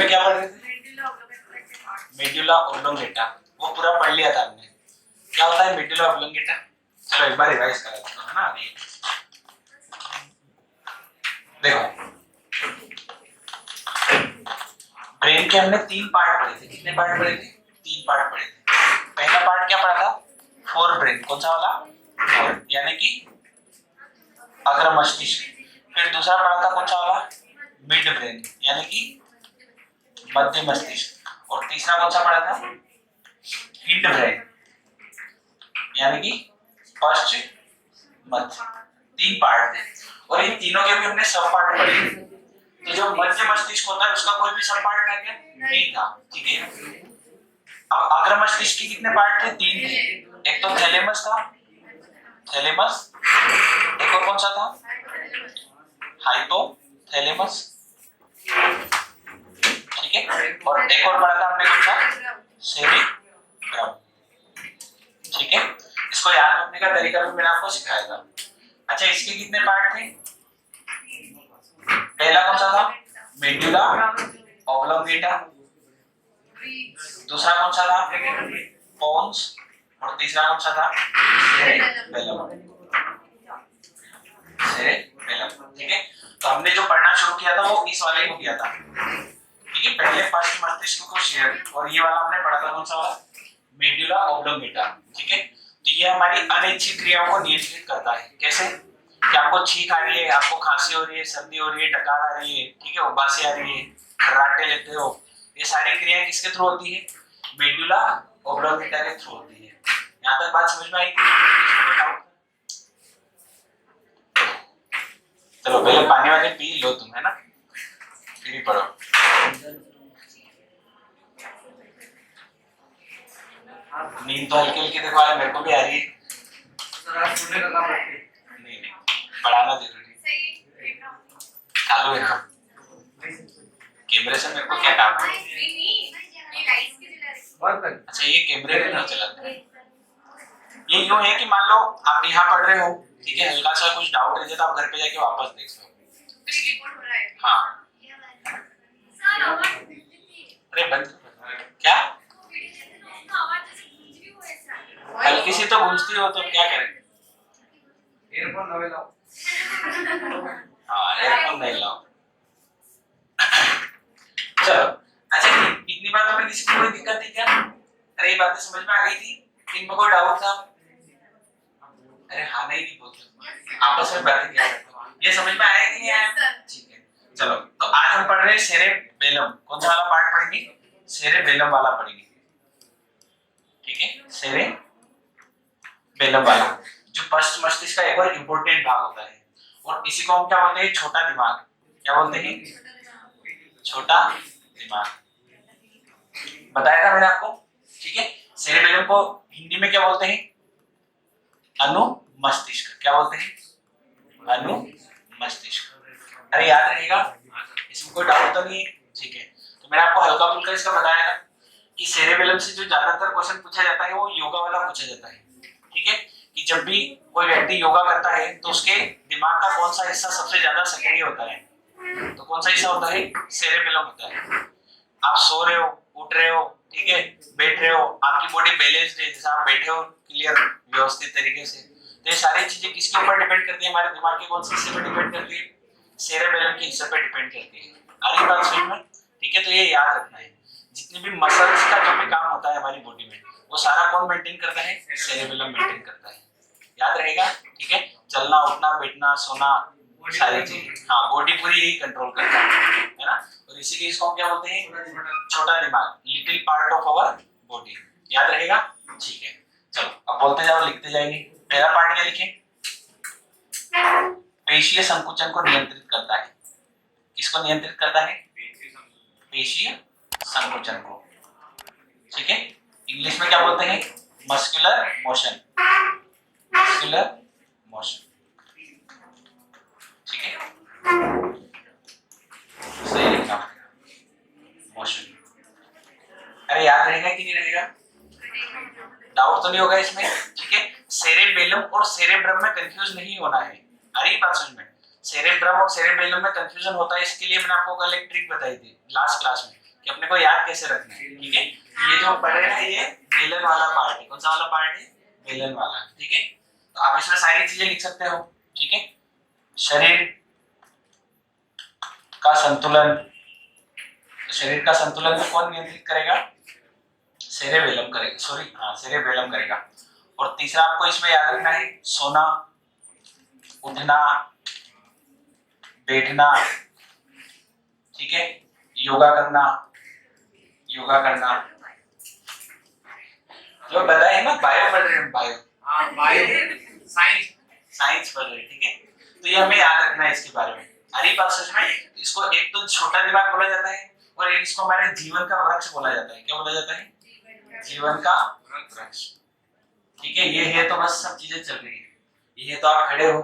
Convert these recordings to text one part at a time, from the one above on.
में क्या पढ़ रहे थे? मेडुला ऑब्लोंगेटा, वो पूरा पढ़ लिया था हमने। क्या होता है मेडुला ऑब्लोंगेटा? चलो एक बार रिवाइज करा देता हूं, है ना। अभी देखो, ब्रेन के हमने 3 पार्ट पढ़े थे। कितने पार्ट पढ़े थे? 3 पार्ट पढ़े थे। पहला पार्ट क्या पढ़ा था? Fore brain. कौन सा वाला? फोर, यानी कि अग्र मस्तिष्क। फिर दूसरा पढ़ा था कौन सा वाला? मिड ब्रेन, यानी कि मध्य मस्तिष्क। और तीसरा कौन सा पढ़ा था? हिंड ब्रेन, यानी कि पश्च मध्य। 3 पार्ट थे और इन तीनों के भी हमने सब पार्ट पढ़े थे। तो जो मध्य मस्तिष्क होता है उसका कोई भी सब पार्ट था क्या? नहीं था, ठीक है। अब अग्र मस्तिष्क के कितने पार्ट थे? 3 थे। एक तो थैलेमस था, थैलेमस। एक और कौन सा था? हाइपोथैलेमस, ठीक है। और एक और पढ़ा था हमने कौन सा? सेरेब्रम, ठीक है। इसको याद रखने का तरीका भी मैंने आपको सिखाया था। अच्छा, इसके कितने पार्ट थे? पहला कौन सा था? Medulla oblongata. दूसरा कौन सा था? पोन्स। और तीसरा कौन सा था? सेरेबेलम, सेरेबेलम, ठीक है। तो हमने जो पढ़ना शुरू किया था वो इस वाले को किया था, ठीक है। पहले फर्स्ट मस्तिष्क को शेयर, और ये वाला हमने पढ़ा था कौन सा वाला? मेडुला ऑब्लोंगेटा, ठीक है। तो ये हमारी अनैच्छिक क्रियाओं को नियंत्रित करता है। कैसे? कि आपको छींक आ रही है, आपको खांसी हो रही है, सर्दी हो रही है, डकार आ रही है, ठीक है, उबासी आ रही है, खर्राटे लेते हो, ये सारी क्रियाएं किसके थ्रू होती है? मेडुला ऑब्लोंगेटा के थ्रू होती है। यहाँ तक बात समझ में आई? चलो पहले पानी वानी पी लो तुम, है ना, फिर ही पढ़ो। नींद तो हल्की हल्की देखो आ, मेरे को भी आ रही है। नहीं नहीं, पढ़ाना जरूरी चालू है ना। कैमरे से मेरे को क्या काम है? अच्छा, ये कैमरे भी नहीं चलाते। ये यूं है कि मान लो आप यहाँ पढ़ रहे हो, ठीक है, हल्का सा कुछ डाउट रह जाए तो आप घर पे जाके वापस देख सकते हो। हाँ, अरे बंद क्या? हल्की सी तो गूंजती हो तो क्या करें? एयरफोन नहीं लाओ। हाँ, एयरफोन नहीं लाओ। चलो, अच्छा, इतनी बात में किसी को कोई दिक्कत थी क्या? अरे ये बातें समझ में आ गई थी? इनमें कोई डाउट था? अरे हाँ नहीं बोलते, आपस में बातें क्या करते हो? ये समझ में आया कि नहीं आया? ठीक है। चलो, तो आज हम पढ़ रहे हैं सेरेबेलम। कौन सा वाला पार्ट पढ़ेंगे? सेरेबेलम वाला पढ़ेंगे, ठीक है। सेरेबेलम वाला जो पश्च मस्तिष्क का एक और इम्पोर्टेंट भाग होता है, और इसी को हम क्या बोलते हैं? छोटा दिमाग। क्या बोलते हैं? छोटा दिमाग। बताया था मैंने आपको, ठीक है। सेरेबेलम को हिंदी में क्या बोलते हैं? अनुमस्तिष्क। क्या बोलते हैं? अनुमस्तिष्क। अरे याद रहेगा, इसमें कोई डाउट तो नहीं है? ठीक है। तो मैंने आपको हल्का फुल्का इसका बताया था कि सेरेबेलम से जो ज्यादातर क्वेश्चन पूछा जाता है वो योगा वाला पूछा जाता है, ठीक है। कि जब भी कोई व्यक्ति योगा करता है तो उसके दिमाग का कौन सा हिस्सा सबसे ज्यादा सक्रिय होता है? तो कौन सा हिस्सा होता है? सेरेबेलम होता है। आप सो रहे हो, उठ रहे हो, ठीक है, बैठ रहे हो, आपकी बॉडी बैलेंस्ड है, जैसे आप बैठे हो क्लियर व्यवस्थित तरीके से, तो ये सारी चीजें किसके ऊपर डिपेंड करती है? हमारे दिमाग के कौन से हिस्से पर डिपेंड करती है? सेरेबेलम के हिस्से पर डिपेंड करती है। आ रही बात समझ में? ठीक है। तो ये याद रखना है, जितनी भी मसल्स का जो भी काम होता है हमारी बॉडी में, वो सारा कौन मेंटेन करता है? सेरेबेलम मेंटेन करता है। याद रहेगा, ठीक है। चलना, उठना, बैठना, सोना, सारी चीजें, हाँ, बॉडी पूरी यही कंट्रोल करता है ना। और इसीलिए इसको हम क्या बोलते हैं? छोटा दिमाग, little part of our body. याद रहेगा, ठीक है। चलो अब बोलते जाओ, लिखते जाएंगे। पहला पार्ट क्या लिखें? पेशीय संकुचन को नियंत्रित करता है। किसको नियंत्रित करता है? पेशीय संकुचन को, ठीक है। इंग्लिश में क्या बोलते हैं? मस्कुलर मोशन, मस्कुलर मोशन, ठीक है। सही लिखा, मोशन। अरे याद रहेगा कि नहीं रहेगा? डाउट तो नहीं होगा इसमें, ठीक है। सेरेबेलम और सेरेब्रम में कंफ्यूज नहीं होना है। अरे बात समझ में, सेरेब्रम और सेरेबेलम में कंफ्यूजन होता है, इसके लिए मैंने आपको कल एक ट्रिक बताई थी लास्ट क्लास में, कि अपने को याद कैसे रखना है। ठीक है, ये जो पढ़ रहे हैं ये बेलन वाला पार्ट है। कौन सा वाला पार्ट है? बेलन वाला। ठीक है, तो आप इसमें सारी चीजें लिख सकते हो। ठीक है, शरीर का संतुलन, शरीर का संतुलन को कौन नियंत्रित करेगा? सेरेबेलम करेगा, सॉरी हाँ सेरेबेलम करेगा। और तीसरा आपको इसमें याद रखना है सोना, उठना, बैठना, ठीक है, योगा करना, योगा करना। जो बताए ना बायो पढ़ रहे हैं, बायो, हाँ बायो साइंस, साइंस पढ़ रहे हैं। ठीक है, तो ये हमें याद रखना है इसके बारे में। अरे बात सच में, इसको एक तो छोटा दिमाग बोला जाता है और एक इसको हमारे जीवन का वृक्ष बोला जाता है। क्या बोला जाता है? जीवन का वृक्ष। ठीक है, ये है तो बस सब चीजें चल रही है, ये तो आप खड़े हो।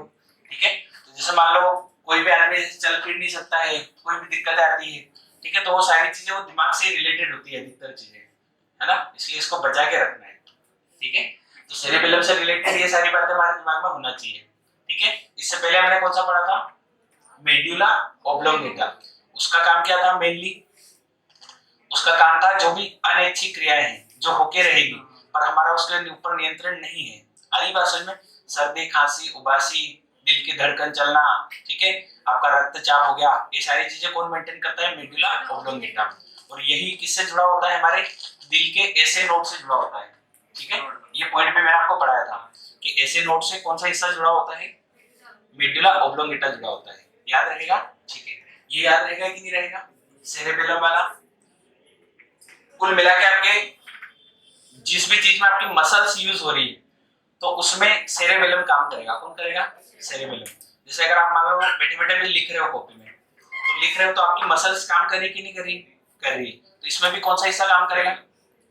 ठीक है, तो जैसे मान लो कोई भी आदमी चल फिर नहीं सकता है, कोई भी दिक्कत आती है, ठीक है, तो वो सारी चीजें वो दिमाग से रिलेटेड होती है अधिकतर चीजें, है ना, इसलिए इसको बचा के रखना है। ठीक है, तो सेरेबेलम से रिलेटेड ये सारी बातें हमारे दिमाग में होना चाहिए। ठीक है, इससे पहले हमने कौन सा पढ़ा था? Medulla oblongata. उसका काम क्या था मेनली? उसका काम था जो भी अनैच्छिक क्रियाएं हैं जो होके रहेगी पर हमारा उसके ऊपर नियंत्रण नहीं है। आरी भाषा में सर्दी, खांसी, उबासी, दिल की धड़कन चलना, ठीक है, आपका रक्तचाप हो गया, ये सारी चीजें कौन मेंटेन करता है? Medulla oblongata. और यही किससे जुड़ा होता है? हमारे दिल के ऐसे नोड से जुड़ा होता है। ठीक है, ये पॉइंट पे मैंने आपको पढ़ाया था कि ऐसे नोड से कौन सा हिस्सा जुड़ा होता है? मेडुला ऑब्लोंगेटा जुड़ा होता है। याद रहेगा? ठीक है, ये याद रहेगा कि नहीं रहेगा? सेरेबेलम वाला कुल मिला के आपके जिस भी चीज में आपकी मसल्स यूज हो रही है तो उसमें सेरेबेलम काम करेगा। कौन करेगा? सेरेबेलम। जैसे अगर आप मान लो बैठे बैठे भी लिख रहे हो कॉपी में, तो लिख रहे हो तो आपकी मसल्स काम कर रही कि नहीं कर रही? कर रही। तो इसमें भी कौन सा हिस्सा काम करेगा?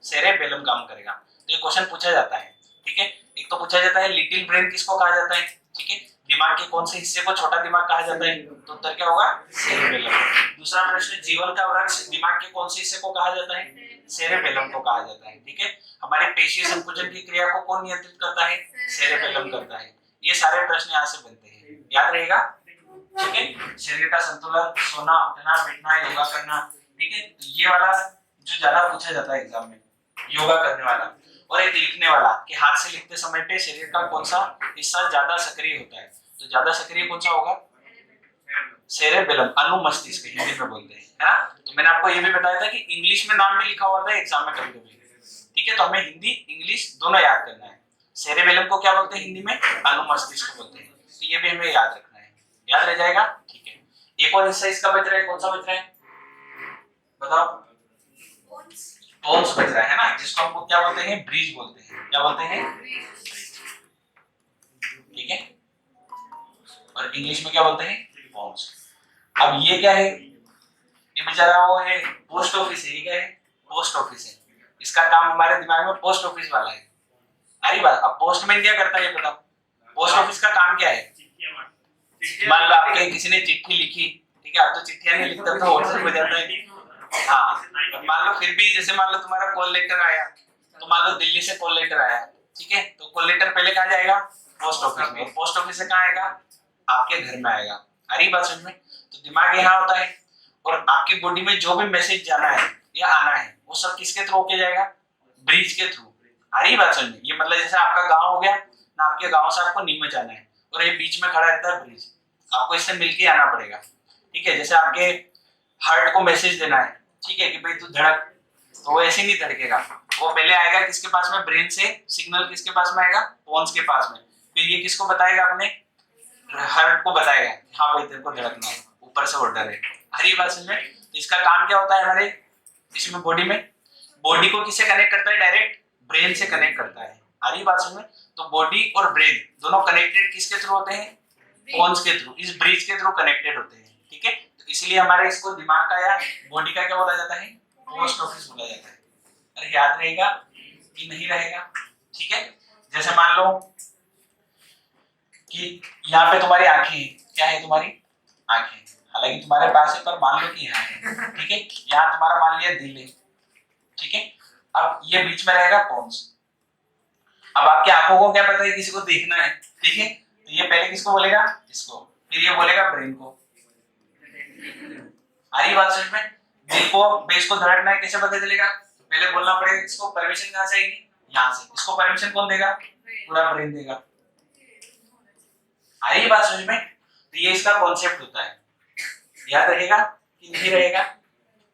सेरेबेलम काम करेगा। तो ये क्वेश्चन पूछा जाता है। ठीक है, एक तो पूछा जाता है लिटिल ब्रेन किसको कहा जाता है? ठीक है, दिमाग के कौन से हिस्से को छोटा दिमाग कहा जाता है? तो उत्तर क्या होगा? सेरेबेलम। दूसरा प्रश्न, जीवन का वृक्ष दिमाग के कौन से हिस्से को कहा जाता है? सेरेबेलम को कहा जाता है। ठीक है, हमारे पेशीय संकुचन की क्रिया को कौन नियंत्रित करता है? सेरेबेलम करता है। ये सारे प्रश्न यहाँ से बनते हैं, याद रहेगा? ठीक है, शरीर का संतुलन, सोना, उठना, बैठना, योगा करना। ठीक है, तो ये वाला जो ज्यादा पूछा जाता है एग्जाम में, योगा करने वाला। और एक लिखने वाला कि हाथ से लिखते समय पे शरीर का कौन सा हिस्सा ज्यादा सक्रिय होता है? तो ज्यादा सक्रिय कौन सा होगा? सेरेबेलम, अनुमस्तिष्क हिंदी में बोलते हैं, है ना। तो मैंने आपको ये भी बताया था कि इंग्लिश में नाम भी लिखा हुआ था एग्जाम में कभी-कभी। ठीक है, तो हमें हिंदी इंग्लिश दोनों याद करना है। सेरेबेलम को क्या बोलते हैं हिंदी में? अनुमस्तिष्क बोलते हैं। तो ये भी हमें याद रखना है, याद रह जाएगा। ठीक है, एक और हिस्सा इसका बच रहा है, कौन सा बच रहा है बताओ? पोन्स बच रहा है ना, जिसको हम क्या बोलते हैं? ब्रीज बोलते हैं। क्या बोलते हैं? ठीक है, और इंग्लिश में क्या बोलते हैं? पोन्स। अब ये क्या है? ये बेचारा वो है पोस्ट ऑफिस है। ये क्या है? पोस्ट ऑफिस है। इसका काम हमारे दिमाग में पोस्ट ऑफिस वाला है। अरे बात, अब पोस्टमैन क्या करता है ये बताओ? पोस्ट ऑफिस का काम क्या है? मान लो आपके किसी ने चिट्ठी लिखी, ठीक है, आप तो चिट्ठियां नहीं लिखते तो व्हाट्सएप हो जाता है। हाँ, मान लो फिर भी जैसे मान लो तुम्हारा कॉल लेटर आया, तो मान लो दिल्ली से कॉल लेटर आया, ठीक है, तो कॉल लेटर पहले कहाँ जाएगा? पोस्ट ऑफिस में। पोस्ट ऑफिस से कहाँ आएगा? आपके घर में आएगा। आ रही बात समझ में? तो दिमाग यहाँ होता है और आपकी बॉडी में जो भी मैसेज जाना है या आना है वो सब किसके थ्रू होके जाएगा? ब्रिज के थ्रू। आ रही बात समझ में? ये मतलब जैसे आपका गाँव हो गया ना, आपके गाँव से आपको नीमच आना है और ये बीच में खड़ा रहता है ब्रिज, आपको इससे मिलके आना पड़ेगा। ठीक है, जैसे आपके हार्ट को मैसेज देना है, ठीक है, कि भाई तू धड़क, तो वो ऐसे नहीं धड़केगा, वो पहले आएगा किसके पास में? ब्रेन से सिग्नल किसके पास में आएगा? पोन्स के पास में। फिर ये किसको बताएगा? अपने हार्ट को बताएगा, हाँ भाई तेरे को धड़कना है, ऊपर से ऑर्डर है। हरी बात समझ में? तो इसका काम क्या होता है हमारे इसमें बॉडी में? बॉडी को किससे कनेक्ट करता है? डायरेक्ट ब्रेन से कनेक्ट करता है। हरी बात समझ में? तो बॉडी और ब्रेन दोनों कनेक्टेड किसके थ्रू होते हैं? पोन्स के थ्रू, इस ब्रिज के थ्रू कनेक्टेड होते हैं। ठीक है, तो इसलिए हमारे इसको दिमाग का या बॉडी का क्या बोला जाता है? पोस्ट ऑफिस बोला जाता है। अरे याद रहेगा कि नहीं रहेगा? ठीक है, जैसे मान लो कि यहाँ पे तुम्हारी आंखें हैं। क्या है तुम्हारी? आंखें, हालांकि तुम्हारे पास है पर मान लो कि यहाँ है। ठीक है, यहाँ तुम्हारा मान लिया दिल है। ठीक है, अब ये बीच में रहेगा पोन्स। अब आपकी आंखों को क्या पता है किसी को देखना है? ठीक है, तो ये पहले किसको बोलेगा? इसको, फिर ये बोलेगा ब्रेन को। आ रही बात समझ में? बेस को धड़कना है, कैसे पता चलेगा? पहले बोलना पड़ेगा इसको परमिशन कहां से आएगी? यहाँ से। इसको परमिशन कौन देगा? पूरा ब्रेन देगा। आई बात समझ में? तो ये इसका कॉन्सेप्ट होता है, याद रहेगा कि नहीं रहेगा?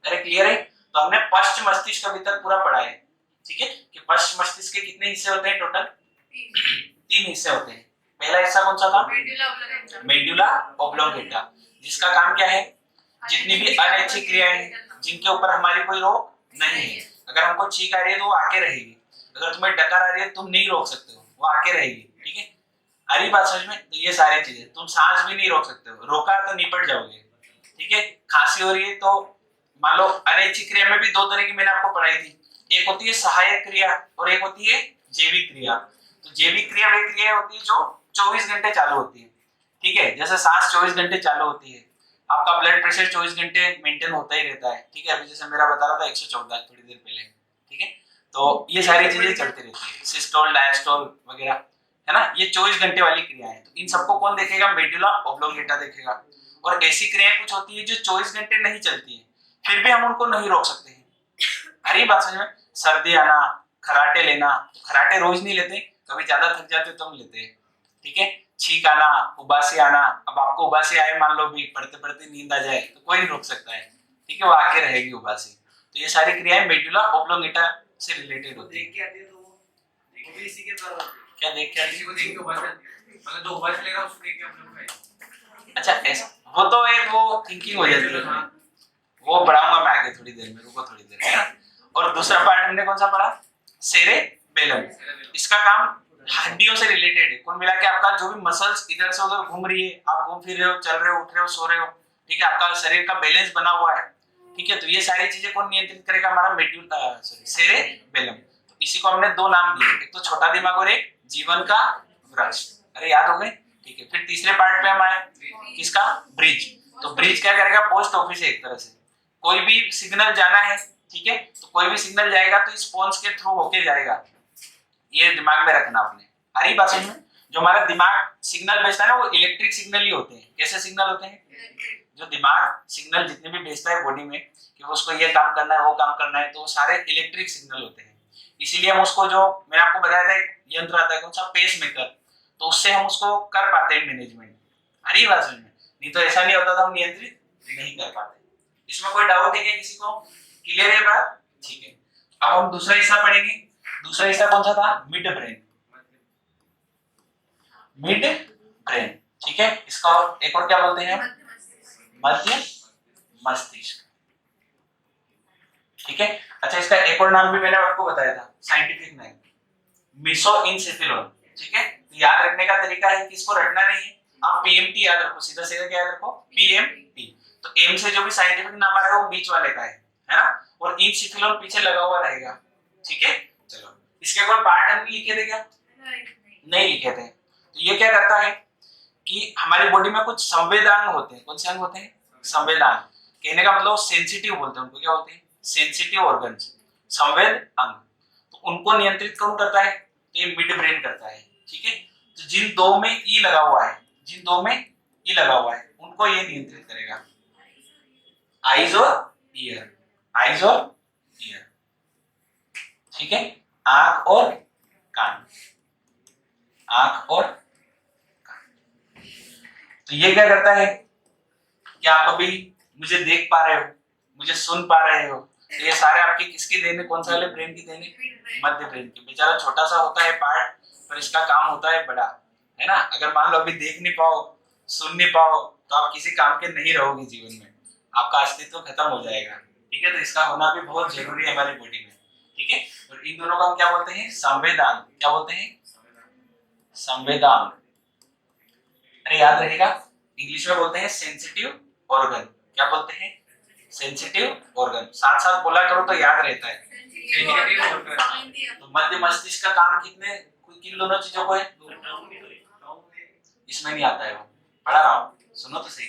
अरे क्लियर है? तो हमने पश्च मस्तिष्क अभी तक पूरा पढ़ा है, ठीक है, कि पश्च मस्तिष्क के कितने हिस्से होते हैं टोटल? 3 हिस्से होते हैं। पहला हिस्सा कौन सा था? मेडुला ऑब्लोंगेटा, जिसका काम क्या है? जितनी भी अनैच्छिक क्रियाएं हैं जिनके ऊपर हमारी कोई रोक नहीं है, अगर हमको छींक आ रही है तो वो आके रहेगी, अगर तुम्हें डकार आ रही है तुम नहीं रोक सकते हो, वो आके रहेगी, ठीक है? आ रही बात समझ में? तो ये सारी चीजें, तुम सांस भी नहीं रोक सकते हो, रोका तो निपट जाओगे, ठीक है? खांसी हो रही है तो मान लो अनैच्छिक क्रिया में भी 2 तरह की मैंने आपको पढ़ाई थी, एक होती है सहायक क्रिया और एक होती है जैविक क्रिया। तो जैविक क्रिया वे क्रिया होती है जो 24 घंटे चालू होती है, ठीक है? जैसे सांस 24 घंटे चालू होती है, आपका ब्लड प्रेशर 24 घंटे मेंटेन होता ही रहता है, ठीक है? अभी जैसे मेरा बता रहा था 114 थोड़ी देर पहले, ठीक है? तो ये सारी चीजें चलती रहती है, सिस्टोल डायस्टोल वगैरह, है ना? ये 24 घंटे वाली क्रियाएं हैं। तो इन सबको कौन देखेगा? मेडुला ऑब्लोंगेटा देखेगा। और ऐसी क्रियाएं कुछ होती है जो 24 घंटे नहीं चलती है, फिर भी हम उनको नहीं रोक सकते हैं। अरे बात समझ में? सर्दी आना, खराटे लेना, खराटे रोज नहीं लेते, कभी ज्यादा थक जाते तो हम लेते हैं, ठीक है? छींक आना, उबासी आना, अब आपको उबासी आए मान लो भी पढ़ते पढ़ते नींद आ जाए तो कोई नहीं रोक सकता है, ठीक है? वो आके रहेगी उबासी। तो ये सारी क्रियाएं मेडुला ऑब्लोंगेटा से रिलेटेड होती है। क्या देख के आती है? मतलब जो उबासी लेगा उसको देख के हम लोग खाएंगे। अच्छा ऐसा, वो तो एक वो थिंकिंग हो जाती है, वो पढ़ाऊंगा मैं आगे थोड़ी देर में, रुको थोड़ी देर, है ना? और दूसरा पार्ट हमने कौन सा पढ़ा? सेरेबेलम। इसका काम हड्डियों से रिलेटेड है, कुल मिला के आपका जो भी मसल्स इधर से उधर घूम रही है, आप घूम फिर रहे हो, चल रहे हो, उठ रहे हो, सो रहे हो, ठीक है? आपका शरीर का बैलेंस बना हुआ है, ठीक है? तो ये सारी चीजें कौन नियंत्रित करेगा? हमारा मेडुला सॉरी सेरेबेलम। तो इसी को हमने 2 नाम दिए, एक तो छोटा दिमाग और एक जीवन का वृक्ष। अरे याद हो गए? ठीक है। फिर तीसरे पार्ट पे हम आए, किसका? ब्रिज। तो ब्रिज क्या करेगा? पोस्ट ऑफिस है एक तरह से, कोई भी सिग्नल जाना है, ठीक है? तो कोई भी सिग्नल जाएगा तो इस फोन्स के थ्रू होके जाएगा, ये दिमाग में रखना आपने। आ रही बात समझ में? जो हमारा दिमाग सिग्नल भेजता है ना, वो इलेक्ट्रिक सिग्नल ही होते हैं। कैसे सिग्नल होते हैं? जो दिमाग सिग्नल जितने भी भेजता है बॉडी में कि उसको ये काम करना है, वो काम करना है, तो वो सारे इलेक्ट्रिक सिग्नल होते हैं। इसीलिए हम उसको, जो मैंने आपको बताया था एक यंत्र आता है कौन सा? पेस मेकर, तो उससे हम उसको कर पाते हैं मैनेजमेंट। आ रही बात समझ में? नहीं तो ऐसा नहीं होता था, हम नियंत्रित नहीं कर पाते। इसमें कोई डाउट है क्या किसी को? क्लियर है बात? ठीक है। अब हम दूसरा हिस्सा पढ़ेंगे। दूसरा हिस्सा कौन सा था? Mid brain. मिड ब्रेन, ठीक है? इसका एक और क्या बोलते हैं? मध्य मस्तिष्क, ठीक है? अच्छा, इसका एक और नाम भी मैंने आपको बताया था, साइंटिफिक नेम मेसोइनसेफेलोन, ठीक है? याद रखने का तरीका है कि इसको रटना नहीं है, आप पीएमटी याद रखो, सीधा सीधा क्या याद रखो? पीएमटी। तो एम से जो भी साइंटिफिक नाम आ रहा है वो बीच वाले का है ना? और इनसेफेलोन पीछे लगा हुआ रहेगा, ठीक है? चलो, इसके कोई पार्ट हम लिखे थे क्या? नहीं लिखे थे। तो ये क्या करता है कि हमारी बॉडी में कुछ संवेदांग होते हैं। कौन से अंग होते हैं? संवेदांग। कहने का मतलब सेंसिटिव बोलते हैं उनको, क्या बोलते हैं? सेंसिटिव ऑर्गन्स, संवेद अंग। तो उनको नियंत्रित कौन करता है? तो ये मिड ब्रेन करता है, ठीक है? तो जिन 2 में ई लगा हुआ है, जिन 2 में ई लगा हुआ है उनको ये नियंत्रित करेगा। आईज और ईयर, आईज और ईयर, ठीक है? आंख और कान, आंख और कान। तो ये क्या करता है कि आप अभी मुझे देख पा रहे हो, मुझे सुन पा रहे हो, तो ये सारे आपके किसकी देन है? कौन सा वाले ब्रेन की देन है? मध्य ब्रेन की। बेचारा छोटा सा होता है पार्ट, पर इसका काम होता है बड़ा, है ना? अगर मान लो अभी देख नहीं पाओ, सुन नहीं पाओ, तो आप किसी काम के नहीं रहोगे जीवन में, आपका अस्तित्व खत्म हो जाएगा, ठीक है? तो इसका होना भी बहुत जरूरी है हमारी बॉडी में, ठीक है? और इन दोनों को हम क्या बोलते हैं? संवेदान। क्या बोलते हैं? संवेदान। अरे याद रहेगा, इंग्लिश में बोलते हैं सेंसिटिव ऑर्गन। क्या बोलते हैं? Sensitive organ. साथ साथ बोला करो तो याद रहता है। तो मध्य मस्तिष्क का काम कितने, किन दोनों चीजों को है? इसमें नहीं आता है, वो पढ़ा रहा हूँ, सुनो तो सही।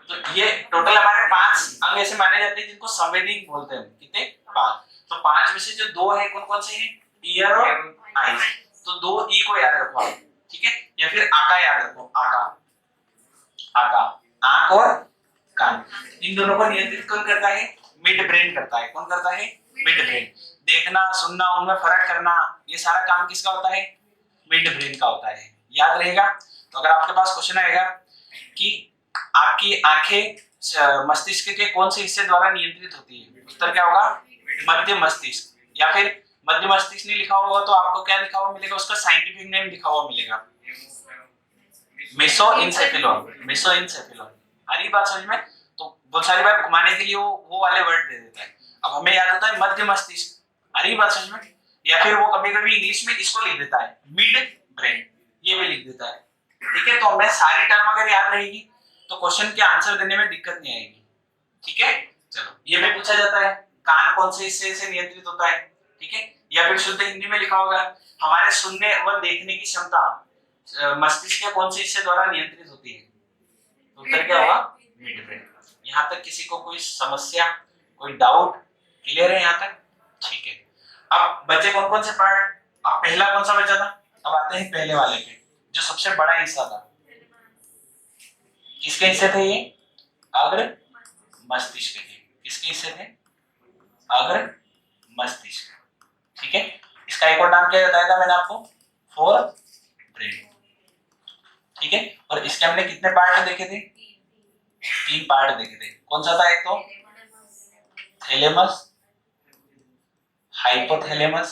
तो ये टोटल हमारे 5 अंग ऐसे माने जाते हैं जिनको संवेदी बोलते हैं। कितने? 5। तो 5 में से जो 2 है कौन कौन से हैं? ईयर और आईज। तो 2 ई को याद रखो आप, ठीक है? या फिर आका याद रखो, आका, आका, आंख और कान। इन दोनों को नियंत्रित कौन करता है? मिड ब्रेन करता है। कौन करता है? Mid brain. देखना, सुनना, उनमें फर्क करना, ये सारा काम किसका होता है? मिड ब्रेन का होता है। याद रहेगा। तो अगर आपके पास क्वेश्चन आएगा कि आपकी आंखें मस्तिष्क के कौन से हिस्से द्वारा नियंत्रित होती है, उत्तर क्या होगा? मध्य मस्तिष्क। या फिर मध्य मस्तिष्क नहीं लिखा होगा तो आपको क्या लिखा हुआ मिलेगा? उसका साइंटिफिक नेम लिखा हुआ मिलेगा, मेसोइनसेफेलॉन। मेसोइनसेफेलॉन। आ रही बात समझ में? तो बहुत सारी बार घुमाने के लिए वो वाले वर्ड दे देता है। अब हमें याद होता है मध्य मस्तिष्क। आ रही बात समझ में? या फिर वो कभी-कभी इंग्लिश में इसको लिख देता है मिड ब्रेन, ये भी लिख देता है। ठीक है, तो हमें सारी टर्म अगर याद रहेगी तो क्वेश्चन के आंसर देने में दिक्कत नहीं आएगी। ठीक है, चलो ये भी पूछा जाता है, कान कौन से हिस्से से नियंत्रित होता है? ठीक है, या फिर शुद्ध हिंदी में लिखा होगा हमारे सुनने व देखने की क्षमता मस्तिष्क के कौन से हिस्से द्वारा नियंत्रित होती है? तो उत्तर क्या होगा? Mid brain. यहाँ तक किसी को कोई समस्या, कोई डाउट? क्लियर है यहाँ तक? ठीक है। अब बचे कौन कौन से पार्ट? अब पहला कौन सा बचा था? अब आते हैं पहले वाले पे, जो सबसे बड़ा हिस्सा था। किसके हिस्से थे ये? अग्र मस्तिष्क के। किसके हिस्से थे? अग्र मस्तिष्क। ठीक है, इसका एक और नाम क्या बताया था मैंने आपको? Fore brain. ठीक है, और इसके हमने कितने पार्ट देखे थे? 3 पार्ट देखे थे। कौन सा था? एक तो थैलेमस, हाइपोथैलेमस,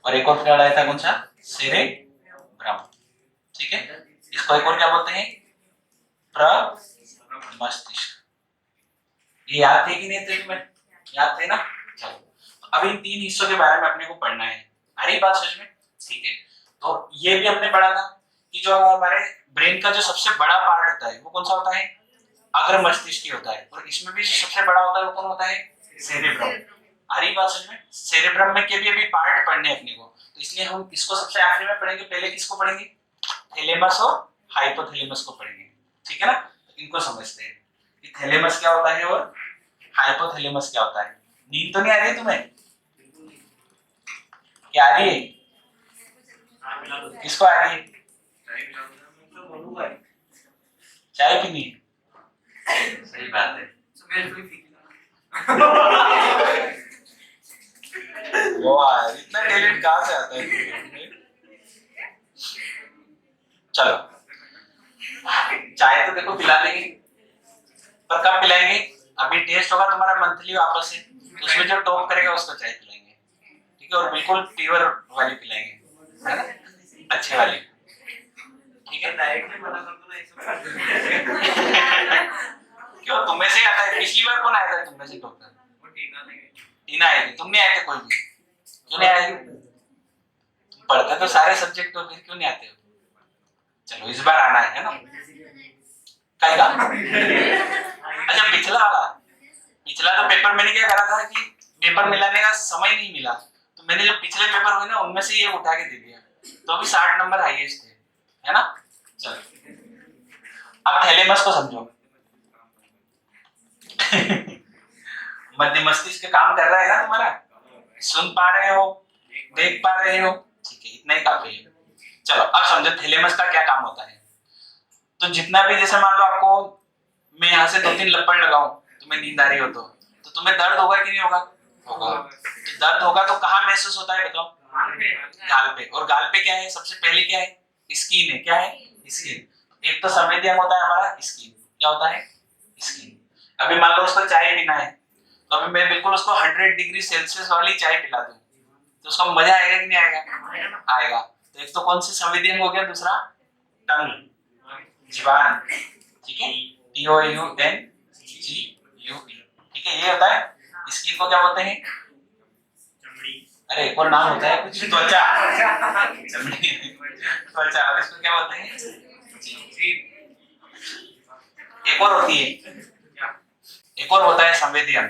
और एक और क्या आया था? कौन सा? सेरेब्रम। ठीक है, इसको एक और क्या बोलते हैं? प्रमस्तिष्क। ये याद थे कि नहीं थे तुम्हें? याद थे ना? चलो अब इन 3 हिस्सों के बारे में अपने को पढ़ना है। आ रही बात समझ में? ठीक है, तो ये भी हमने पढ़ा था कि जो हमारे ब्रेन का जो सबसे बड़ा पार्ट होता है वो कौन सा होता है? अग्र मस्तिष्क ही होता है। और इसमें भी जो सबसे बड़ा होता है वो कौन होता है? सेरेब्रम। आ रही बात समझ में? सेरेब्रम में के भी अभी पार्ट पढ़ने अपने को, तो इसलिए हम इसको सबसे आखिरी में पढ़ेंगे। पहले किसको पढ़ेंगे? थैलेमस और हाइपोथैलेमस को पढ़ेंगे। ठीक है ना? तो इनको समझते हैं कि थैलेमस क्या होता है और हाइपोथैलेमस क्या होता है। नींद तो नहीं आ रही तुम्हें? क्या आ रही है? किसको आ रही है? चाय पीनी है? सही बात है। वाह, इतना टैलेंट कहाँ से आता है? चलो चाय तो देखो पिला लेंगे, पर कब पिलाएंगे? अभी टेस्ट होगा तुम्हारा मंथली वापस से, तो उसमें जो टॉप करेगा उसको चाय पिलाएंगे। ठीक है, और बिल्कुल प्योर वाली पिलाएंगे, है ना? अच्छे वाली। ठीक है, डाइट में मना कर दो ना क्यों? तुम्हें से आता है? पिछली बार कौन आया था तुम्हें से डॉक्टर? वो टीना आई थी। तुम नहीं आए थे कोई भी? क्यों नहीं आए? तुम पढ़ते तो सारे सब्जेक्ट हो, फिर क्यों नहीं आते हो? चलो इस बार आना है ना? कहेगा? अच्छा, पिछला तो पेपर मैंने क्या करा था कि पेपर मिलाने का समय नहीं मिला, तो मैंने जो पिछले पेपर हुए ना उनमें से ये उठा के दे दिया, तो अभी 60 नंबर हाईएस्ट थे, है ना? चलो अब थैलेमस को समझो। मध्य मस्तिष्क काम कर रहा है ना तुम्हारा? सुन पा रहे हो, देख पा रहे हो? ठीक है, इतना ही काफी है। चलो अब समझो थैलेमस का क्या काम होता है। तो जितना भी, जैसे मान लो आपको मैं यहाँ से 2-3 लपड़ लगाऊं, तुम्हें नींद आ रही हो तो तुम्हें दर्द होगा कि नहीं होगा? होगा। तो दर्द होगा तो कहाँ महसूस होता है बताओ? गाल पे। और गाल पे क्या है? सबसे पहले क्या है? स्किन है। क्या है? स्किन। एक तो संवेदी अंग होता है हमारा स्किन। क्या होता है? स्किन। अभी मान लो उसको चाय पीना है, तो अभी मैं बिल्कुल उसको 100 डिग्री सेल्सियस वाली चाय पिला दूं, तो उसको मजा आएगा कि नहीं आएगा? आएगा। तो एक तो कौन सी संवेदी अंग हो गया? दूसरा टंग, जीवान। ठीक है, TOUNGUE। ठीक है, ये होता है। स्किन को क्या बोलते हैं? अरे एक और नाम होता है कुछ, त्वचा। चमड़ी, त्वचा। और इसको क्या बोलते हैं? एक और होती है, एक और होता है संवेदी अंग,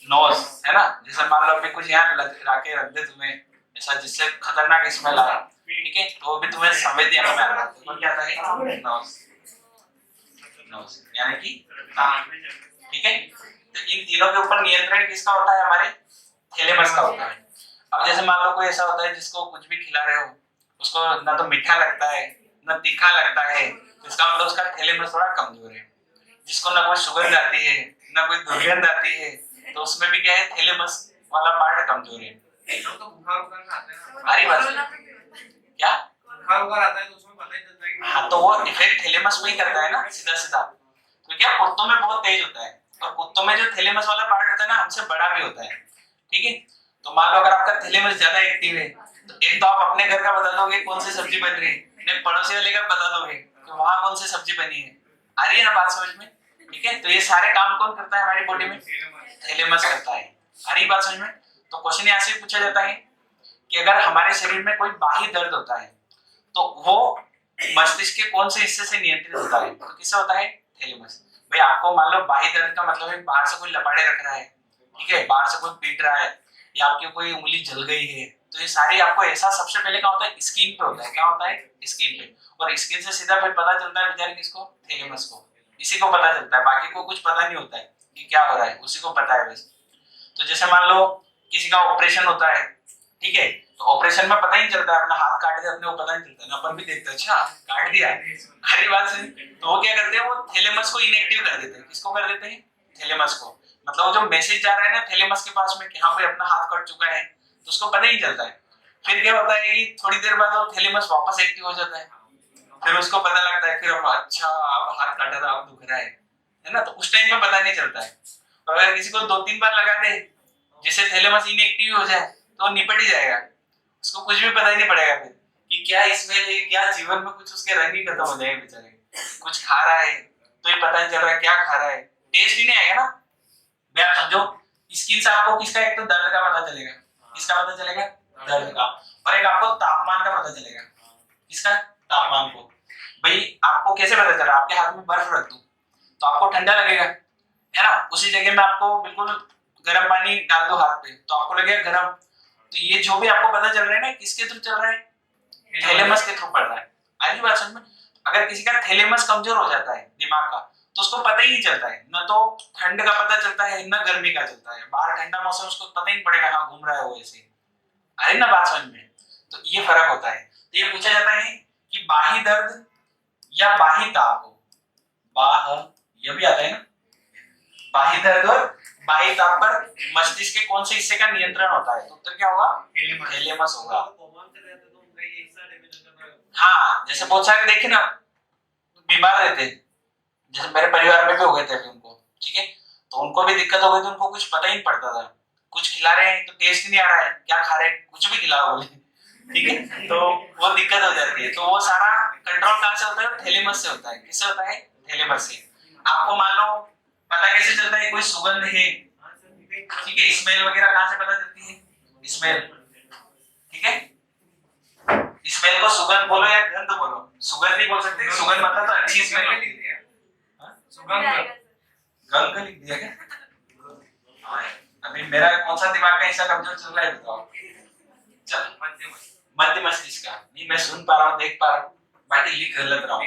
नोज, है ना? जैसे मान लो मैं कुछ यहाँ लाके रख दे तुम्हें ऐसा जिससे खतरनाक स्मेल आ रहा, ठीक है, तो वो भी तुम्हें संवेदी अंग में आ रहा है। तो क्या आता है? नोज। नोज यानी कि नाक। ठीक है, तो इन तीनों के ऊपर नियंत्रण किसका होता है? हमारे थैलेमस का होता है। अब जैसे मान लो कोई ऐसा होता है जिसको कुछ भी खिला रहे हो, उसको ना तो मीठा लगता है ना तीखा लगता है, तो इसका मतलब उसका थैलेमस थोड़ा कमजोर है। जिसको ना कोई सुगंध आती है ना कोई दुर्गंध आती है, तो उसमें भी क्या है, थैलेमस वाला पार्ट कमजोर है। तो बुखार उखार आता है ना, हमारी बात क्या बुखार उखार आता है तो उसमें पता ही चलता है कि हाँ, तो वो इफेक्ट थैलेमस में ही करता है ना सीधा सीधा। तो क्या कुत्तों में बहुत तेज होता है, और कुत्तों में जो थैलेमस वाला पार्ट होता है ना हमसे बड़ा भी होता है, ठीक है। तो मान लो अगर आपका थैलेमस ज्यादा एक्टिव है, तो एक तो आप अपने घर का बता दोगे कौन सी सब्जी बन रही है, नहीं पड़ोसी वाले का बता दोगे कि वहां कौन सी सब्जी बनी है। आ रही है ना बात समझ में, ठीक है। तो ये सारे काम कौन करता है हमारी बॉडी में, थैलेमस करता है। आ रही बात समझ में। तो क्वेश्चन यहाँ से पूछा जाता है कि अगर हमारे शरीर में कोई बाह्य दर्द होता है तो वो मस्तिष्क के कौन से हिस्से से नियंत्रित होता है, तो किससे होता है, थैलेमस। भाई आपको मान लो बाह्य दर्द का मतलब है बाहर से कोई लपाड़े रख रहा है, ठीक है, बाहर से कोई पीट रहा है या आपकी कोई उंगली जल गई है, तो ये सारी आपको एहसास सबसे पहले क्या होता है, स्किन पे होता है। क्या होता है, स्किन पे। और स्किन से सीधा फिर पता चलता है बेचारे किसको, थैलेमस को। इसी को पता चलता है, बाकी को कुछ पता नहीं होता है कि क्या हो रहा है, उसी को पता है बस। तो जैसे मान लो किसी का ऑपरेशन होता है, ठीक है, तो ऑपरेशन में पता ही चलता है, अपना हाथ काट दिया अपने को पता नहीं चलता ना, अपन भी देखते हैं अच्छा काट दिया, हरी बात सुन। तो वो क्या करते हैं, वो थैलेमस को इनएक्टिव कर देते हैं। किसको कर देते हैं, थैलेमस को। मतलब वो जो मैसेज जा रहा है ना थैलेमस के पास में कि हाँ भाई अपना हाथ कट चुका है, तो उसको पता ही चलता है। फिर क्या होता है कि थोड़ी देर बाद वो थैलेमस वापस एक्टिव हो जाता है, फिर उसको पता लगता है, फिर अच्छा अब हाथ काटा था अब दुख रहा है ना। तो उस टाइम में पता नहीं चलता है। और अगर किसी को 2-3 बार लगा दे जिससे थैलेमस इनएक्टिव हो जाए तो निपट ही जाएगा, उसको कुछ भी पता ही नहीं पड़ेगा फिर कि क्या इसमें है, क्या जीवन में कुछ उसके रंग ही खत्म हो जाएंगे बेचारे। कुछ खा रहा है तो ये पता नहीं चल रहा है क्या खा रहा है, टेस्ट ही नहीं आएगा ना। मैं आप समझो, स्किन से आपको किसका एक तो दर्द का पता चलेगा, किसका पता चलेगा, दर्द का। और एक आपको तापमान का पता चलेगा, किसका, तापमान को। भाई आपको कैसे पता चला, आपके हाथ में बर्फ रख दूं तो आपको ठंडा लगेगा, है ना। उसी जगह में आपको बिल्कुल गर्म पानी डाल दो हाथ पे तो आपको लगेगा गर्म। तो ये जो भी आपको पता चल रहा है ना किसके थ्रू चल रहा है, थैलेमस के थ्रू पड़ रहा है। आगे बात समझ में। अगर किसी का थैलेमस कमजोर हो जाता है दिमाग का, तो उसको पता ही नहीं चलता है, न तो ठंड का पता चलता है न गर्मी का चलता है, बाहर ठंडा मौसम उसको पता ही नहीं पड़ेगा हाँ घूम रहा है वो ऐसे। अरे ना बात समझ में। तो ये फर्क होता है। तो ये पूछा जाता है कि बाही दर्द या बाही ताप, बाह ये भी आता है ना, बाही दर्द और बाही ताप पर मस्तिष्क के कौन से हिस्से का नियंत्रण होता है, तो उत्तर क्या होगा, थैलेमस होगा। हाँ जैसे बहुत सारे देखे ना बीमार रहते, जैसे मेरे परिवार में भी हो गए थे उनको, ठीक है, तो उनको भी दिक्कत हो गई थी, उनको कुछ पता ही नहीं पड़ता था। कुछ खिला रहे हैं तो टेस्ट नहीं आ रहा है, क्या खा रहे हैं, कुछ भी खिलाओ बोले, ठीक है, तो वो दिक्कत हो जाती है। तो वो सारा कंट्रोल कहाँ से होता है, थैलेमस से होता है। किससे होता है, थैलेमस से। आपको मान लो पता कैसे चलता है कोई सुगंध है, ठीक है, स्मेल वगैरह कहाँ से पता चलती है, स्मेल, ठीक है। स्मेल को सुगंध बोलो या गंध बोलो, सुगंध नहीं बोल सकते, सुगंध मतलब तो अच्छी स्मेल होती है। सुगंध गंध लिख दिया क्या, अभी मेरा कौन सा दिमाग का हिस्सा कमजोर चल रहा है बताओ। चल मध्य मस्तिष्क का नहीं, मैं सुन पा रहा हूँ देख पा रहा हूँ, बाकी लिख गलत रहा हूँ।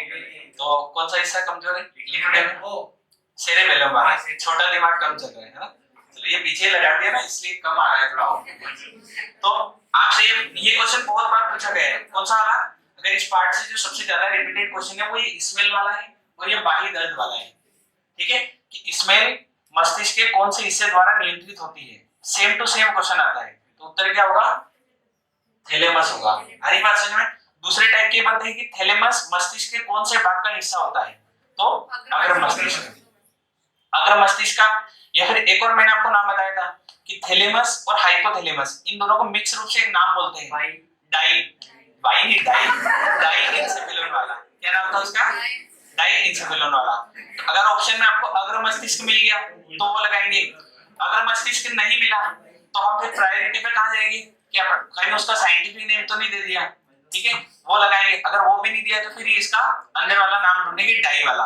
तो कौन सा हिस्सा कमजोर है, लिखने में वो सेरेबेलम वाला, छोटा दिमाग कम चल रहा है ना। चलो ये पीछे लगा दिया ना इसलिए कम आ रहा है थोड़ा। तो आपसे ये क्वेश्चन बहुत बार पूछा गया है, कौन सा वाला, अगर इस पार्ट से जो सबसे ज्यादा रिपीटेड क्वेश्चन है वो ये स्मेल वाला है और ये बाही दर्द वाला है, ठीक है, कि स्मेल मस्तिष्क के कौन से हिस्से द्वारा नियंत्रित होती है। सेम टू सेम क्वेश्चन आता है, तो उत्तर क्या होगा, थैलेमस होगा। हरी बात समझ में। दूसरे टाइप के बनते हैं कि थैलेमस मस्तिष्क के कौन से भाग का हिस्सा होता है, तो अग्र मस्तिष्क, अग्र मस्तिष्क का। या फिर एक और मैंने आपको नाम बताया था कि थैलेमस और हाइपोथैलेमस, इन दोनों को मिक्स रूप से एक नाम बोलते हैं, डाई, बाई नहीं डाई, डाई इंसेफेलोन वाला। क्या नाम था उसका, डाई इंसेफेलोन वाला। अगर ऑप्शन में आपको अग्र मस्तिष्क मिल गया तो वो लगाएंगे, अगर मस्तिष्क नहीं मिला तो हम फिर प्रायोरिटी पे कहां जाएंगे, क्या कहीं उसका साइंटिफिक नेम तो नहीं दे दिया, ठीक है, वो लगाएंगे। अगर वो भी नहीं दिया तो फिर इसका अंदर वाला नाम ढूंढेंगे, डाई वाला।